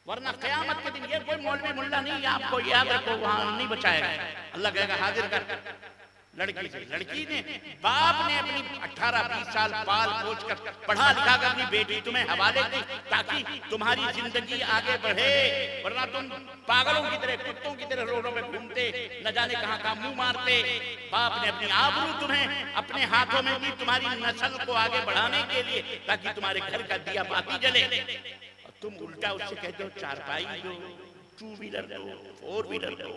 [SPEAKER 1] वरना क़यामत के दिन ये कोई मौलवी मुल्ला नहीं, आपको याद रखो, वहां नहीं बचाएगा। अल्लाह कहेगा हाजिर कर लड़की से। लड़की ने, बाप ने अपनी 18-20 साल पाल पोछ कर पढ़ा लिखा कर अपनी बेटी तुम्हें हवाले दी ताकि तुम्हारी जिंदगी आगे बढ़े, वरना तुम पागलों की तरह, कुत्तों की तरह रोडों में घूमते, न जाने कहां कहां मुंह मारते। बाप ने अपनी आबरू तुम्हें अपने हाथों में दी तुम्हारी नस्ल को आगे बढ़ाने के लिए, ताकि तुम्हारे घर का दिया बाती जले, और तुम उल्टा उससे कहते हो चारपाई दो, 2 व्हीलर दो, 4 व्हीलर दो,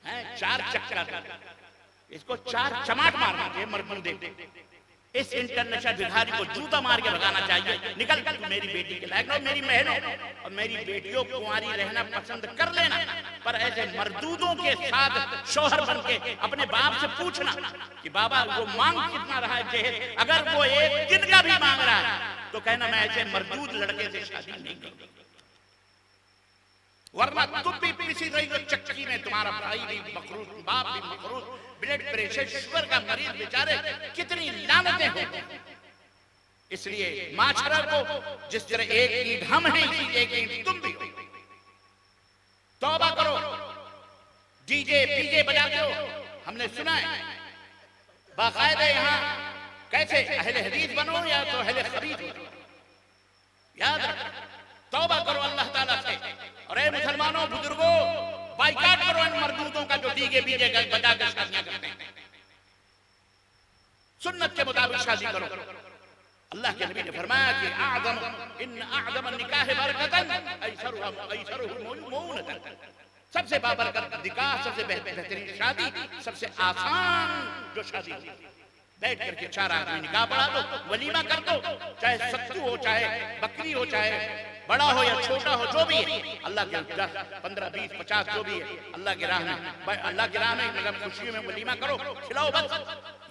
[SPEAKER 1] हैं 4 चक्का, इसको 4 चमाट मारना चाहिए मर्दूदे। इस इंटरनेशनल भिखारी को जूता मार के भगाना चाहिए। निकल कर मेरी बेटी के लायक, मेरी बहनों और मेरी बेटियों को कुंवारी रहना पसंद कर लेना, पर ऐसे मर्दूदों के साथ शौहर बन के अपने बाप से पूछना कि बाबा वो मांग कितना रहा है जहेज, अगर वो 1 दिन का भी मांग रहा है तो कहना मैं ऐसे मर्दूद लड़के से शादी नहीं करूंगा, वरना तुम भी किसी तरह चक्की में, तुम्हारा भाई भी मखरूज, बाप भी मखरूज, ब्लड प्रेशर, शुगर का मरीज, बेचारे कितनी लानतें होती। इसलिए माशरा को जिस तरह एक ईंट हम हैं, इसी एक ईंट तुम भी हो। तौबा करो, डीजे पीजे बजाते हो, हमने सुना है बाकायदा यहाँ कैसे अहले हदीस बनो या तो अहले खबीथ बनो। याद रखो, तौबा करो अल्लाह ताला से, और ऐ मुसलमानों, बुजुर्गों, बाइकाट करो इन मर्दूदों का जो डीजे बीजे बजा कर शादियां करते हैं। सुन्नत के मुताबिक शादी करो। अल्लाह के नबी ने फरमाया कि आदम निकाह बरकतन ऐसरुहु मौनतन, सबसे बाबरकत निकाह, सबसे बेहतरीन शादी, सबसे आसान जो शादी बैठ करके 4 आदमी निकाह पढ़ा दो, वलीमा कर दो, चाहे सत्तू हो, चाहे बकरी हो, चाहे बड़ा हो या छोटा हो, जो भी है अल्लाह के 15, 20, 50 जो भी है अल्लाह की राह में, मतलब खुशियों में वलीमा करो, खिलाओ बस।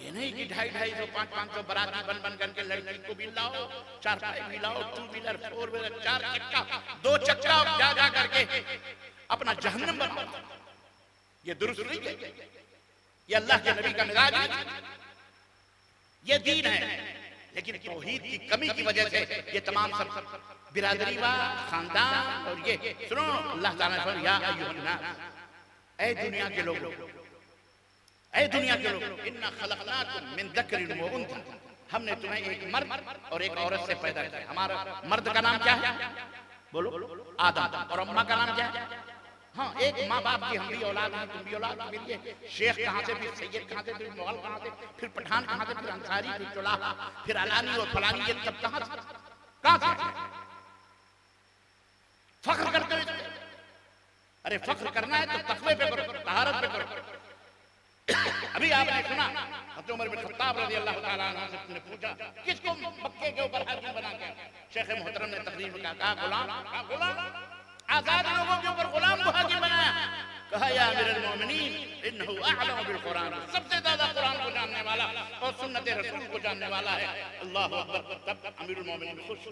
[SPEAKER 1] ये नहीं कि 250, 500 बराती बन करके लड़की को भी लाओ, 4 पाई भी लाओ, 2 व्हीलर 4 व्हीलर 4 चक्का 2 चक्का जा करके अपना जहन्नम बनाओ। ये दुरुस्त नहीं है, ये अल्लाह के नबी का मिजाज है, ये दीन है। लेकिन तौहीद की कमी की वजह से ये तमाम सब बिरादरी व खानदान और ये सुनो, अल्लाह ताला ने फरमाया या अय्युहन्नास, ऐ दुनिया के लोग, ऐ दुनिया के लोग, इन्ना खलकनाकुम मिन ज़करिन व उन्सा, हमने तुम्हें एक मर्द और एक औरत से पैदा किया। हमारा मर्द का नाम क्या है? बोलो, आदम। और अम्मा का नाम क्या है? हाँ, एक माँ बाप की हम भी औलाद हैं, तुम भी औलाद। फिर ये शेख कहाँ से, फिर सैयद कहाँ से, फिर मुगल कहाँ से, फिर पठान कहाँ से, फिर अंसारी, फिर चुलाहा, फिर अलानी और फलानी, ये सब कहाँ से? फख्र करते हुए, अरे फख्र करना है तो तक़वे पे करो, तहारत पे करो। अभी आपने सुना हज़रत उमर बिन खत्ताब रज़ी अल्लाह ताला अन्हु से ने पूछा, किसको मक्के के ऊपर हाकिम बना के? शेख मोहतरम ने तकरीर में कहा, गुलाम, आजाद लोगों के ऊपर गुलाम को हाकिम बनाया। कहा, या अमीरुल मोमिनीन इन्नहु अअलम बिल कुरान, सबसे ज्यादा कुरान को जानने वाला और सुन्नत रसूल को जानने वाला है। अल्लाहु अकबर। तब अमीरुल मोमिनीन खुश,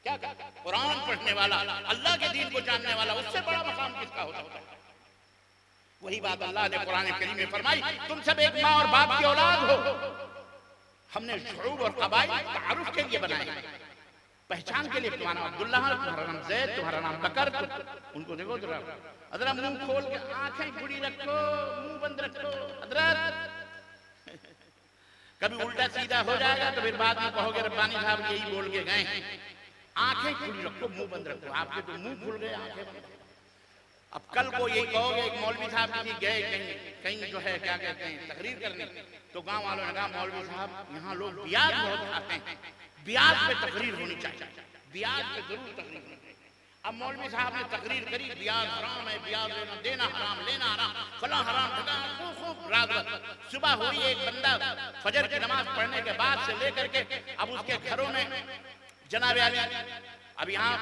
[SPEAKER 1] क्या कहा? कुरान पढ़ने वाला, अल्लाह के दीन को जानने वाला, उससे बड़ा मकाम किसका होता है? वही बात अल्लाह ने कुरान करीम में फरमाई, तुम सब एक माँ और बाप की औलाद हो। हमने शुऊब और कबाइल तारुफ के लिए बनाए, पहचान के लिए। तुम्हारा नाम अब्दुल्लाह, तुम्हारा नाम ज़ैद, तुम्हारा नाम बकर। उनको देखो जरा, हजरत मुंह खोल के आंखें खुली रखो, मुंह बंद रखो हजरत। कभी उल्टा सीधा हो जाएगा तो फिर बाद में कहोगे रब्बानी साहब यही बोल के गए। आंखें खुली रखो, मुंह बंद रखो। आपके तो मुंह खुल गए, आंखें बंद। अब कल को यही कहोगे, एक मौलवी साहब जी गए कहीं जो है क्या कहते हैं तकरीर करने, तो गांव वालों ने कहा, मौलवी साहब यहाँ लोग ब्याज बहुत खाते हैं, ब्याज पे तकरीर होनी चाहिए, ब्याज पे जरूर तकरीर होनी चाहिए। अब मौलवी साहब ने तकरीर करी, ब्याज हराम है, ब्याज लेना देना हराम, लेना हराम, फला हराम, खूब रात भर। सुबह हुई, एक बंदा फजर की नमाज पढ़ने के बाद से लेकर के अब उसके घरों में जनाब अली अब यहाँ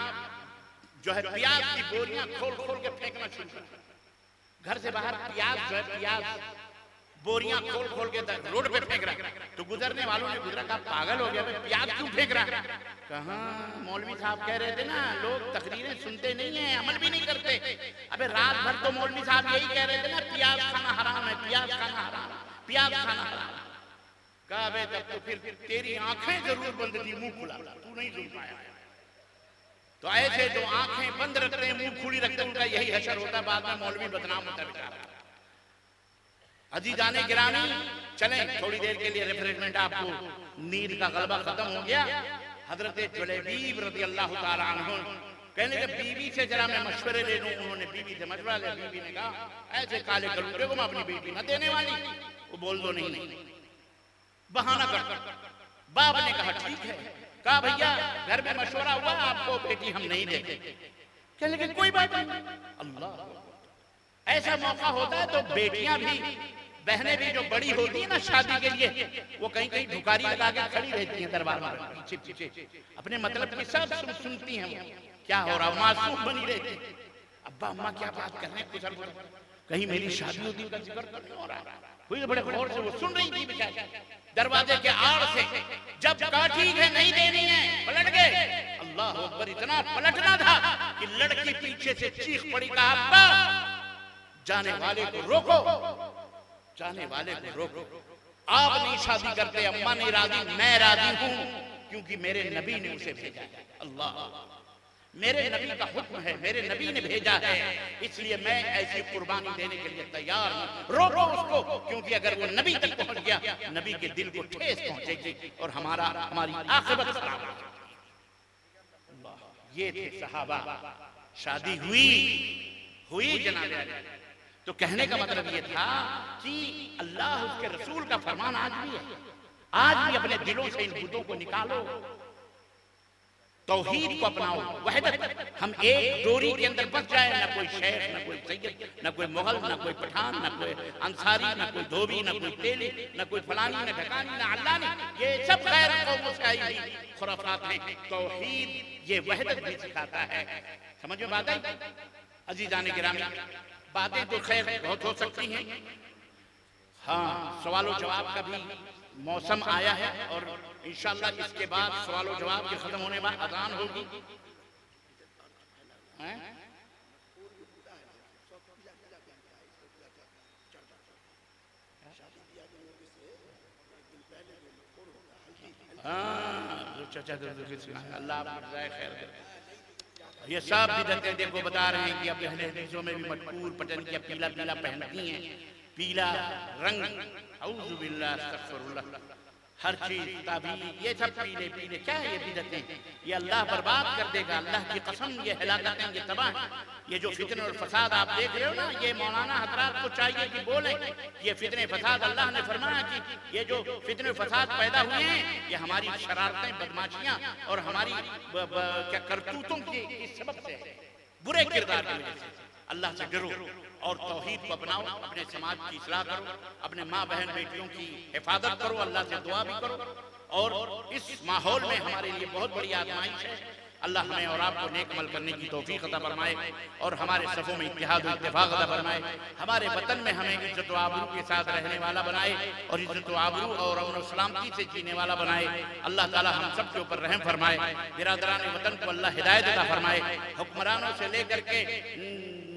[SPEAKER 1] जो है प्याज की बोरियां खोल खोल के फेंकना शुरू कर। घर से बाहर प्याज जो है, प्याज बोरियां खोल खोल के रोड पे फेंक रहा। तो गुजरने वालों ने गुजरा, कहा पागल हो गया, प्याज क्यों फेंक रहा? कहा, मौलवी साहब कह रहे थे ना, लोग तकरीरें सुनते नहीं है, अमल भी नहीं करते। अबे रात भर तो मौलवी साहब यही कह रहे थे ना, प्याज खाना हराम है, प्याज खाना हराम, प्याज खाना हराम। कहा, बे तब तो फिर तेरी आंखें जरूर बंद थी, मुंह खुला, तू नहीं सुन पाया। तो ऐसे जो आंखें बंद रखते हैं, मुंह खुली रखते हैं, उनका यही हशर होता है, बाद में मौलवी बदनाम होता है बेचारा। अजीजाने गिरामी, चलें थोड़ी देर के लिए रिफ्रेशमेंट, आपको नींद का गलबा खत्म हो गया। हजरत जुलैबीब रज़ी अल्लाह ताला अन्हु कहने लगे, बीवी से जरा मैं मशवरे ले लूं। उन्होंने बीवी से मशवरा लिया। बीवी ने कहा, ऐसे काले कलूटे को मैं अपनी बेटी न देने वाली। वो बोल दो, नहीं बहाना कर। बाप ने कहा, ठीक है। कहा, भैया घर में मशवरा हुआ, आपको बेटी हम नहीं देंगे। कहने लगे, कोई बात नहीं। अल्लाह, ऐसा मौका होता है तो बेटियां भी, बहनें भी जो बड़ी होती है ना शादी के लिए, वो कहीं कहीं ढुकारी लगा के खड़ी रहती हैं दरबार में, पीछे पीछे अपने मतलब की सब सुनती हैं क्या हो रहा, मासूम बनी रहती। अब्बा अम्मा क्या बात कर रहे हैं, कुछ कहीं मेरी शादी होती का जिक्र तो नहीं हो रहा। कोई बड़े गौर से वो सुन रही थी बेचारी दरवाजे के आड़ से। जब कहा ठीक है नहीं देनी है, पलट गए। अल्लाह अकबर, इतना पलटना था कि लड़की पीछे से चीख पड़ी, कहा, अब्बा जाने वाले को रोको, जाने वाले को रोको। आप नहीं शादी करते, अम्मा नहीं राजी, मैं राजी हूं, क्योंकि मेरे नबी ने उसे भेजा है। अल्लाह, मेरे नबी का हुक्म है, मेरे नबी ने भेजा है, इसलिए मैं ऐसी कुर्बानी देने के लिए तैयार हूं। रोको उसको, क्योंकि अगर वो नबी तक पहुंच गया, नबी के दिल को ठेस पहुंचेगी और हमारी आखिरत खराब हो जाएगी। ये थे सहाबा। शादी हुई जनाब। तो कहने का मतलब ये था कि अल्लाह उसके रसूल का फरमान आज भी है। आज भी अपने दिलों से इन बुतों को निकालो, तौहीद को अपनाओ, वहदत। हम एक डोरी के अंदर बस जाए, ना कोई शेख, ना कोई सैयद, ना कोई मुगल, ना कोई पठान, ना कोई अंसारी, ना कोई धोबी, ना कोई तेली, ना कोई फलानी, ना ढकानी, ना अल्लानी, ये सब गैर कौमों से आई खुराफात हैं। तौहीद ये वहदत भी सिखाता है। समझ में बात आई? अजीजान गिरामी, बातें तो खैर बहुत हो सकती हैं। हाँ, सवाल जवाब का भी मौसम आया है और इंशाअल्लाह इसके बाद सवाल जवाब के खत्म होने बाद अजान होगी। अल्लाह खैर। ये सब बिदअतें देखो बता रहे हैं कि अब अहले हदीसों में भी मटकूर पटन किया पीला पीला पहनती हैं, पीला रंग, औज़ु बिल्लाह अस्तगफिरुल्लाह, हर चीज ताबीर, ये सब पीले पीले। क्या है ये बिदअतें? ये अल्लाह बर्बाद कर देगा, अल्लाह की कसम, ये हिलाकतें, ये तबाह। ये जो फितने और फसाद आप देख रहे हो ना, ये मौलाना हजरात को चाहिए कि बोलें ये फितने फसाद। अल्लाह ने फरमाया कि ये जो फितने फसाद पैदा हुए हैं, ये हमारी शरारतें, बदमाशियां और हमारी क्या करतूतों की सबब से है, बुरे किरदार की वजह से। अल्लाह से डरो और तौहीद को अपनाओ, अपने समाज की इस्लाह करो, अपने माँ बहन बेटियों की हिफाजत करो, अल्लाह से दुआ भी करो। और इस माहौल में हमारे लिए बहुत बड़ी आजमाइश है। अल्लाह हमें और आपको नेक अमल करने की तौफीक अता फरमाए और हमारे सफ़ों में इत्तेहाद और इत्तेफाक अता फरमाए। हमारे वतन में हमें इज्जत व आबरू के साथ रहने वाला बनाए और इज्जत व आबरू और अमन और सलामती से जीने वाला बनाए। अल्लाह ताला हम सब के ऊपर रहम फरमाए। बिरादरान वतन को अल्लाह हिदायत अता फरमाए। हुक्मरानों से लेकर के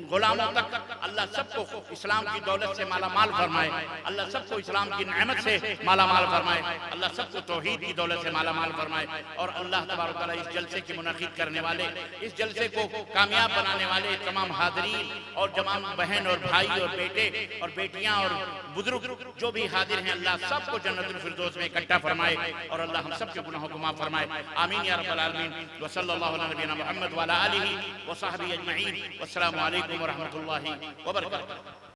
[SPEAKER 1] गुलामों तक अल्लाह सबको इस्लाम की दौलत से माला माल फरमाए। अल्लाह सबको इस्लाम की नेमत से माला माल फरमाए। अल्लाह सबको तौहीद की दौलत से माला माल फरमाए। और अल्लाह तबारक व तआला इस जलसे की मुनाकिद करने वाले, इस जलसे को कामयाब बनाने वाले तमाम हाज़रीन और तमाम बहन और भाई और बेटे और बेटियां और बुजुर्ग जो भी हाजिर हैं, अल्लाह सबको जन्नतुल फिरदौस में इकट्ठा फरमाए और अल्लाह हम सब के गुनाहों को माफ फरमाए। आमीन या रब्बल आलमीन। व सल्लल्लाहु अला नबीना मुहम्मद व अला आलिहि व सहबिहि अजमईन। वस्सलामु अलैकुम व रहमतुल्लाहि व बरकातुहू।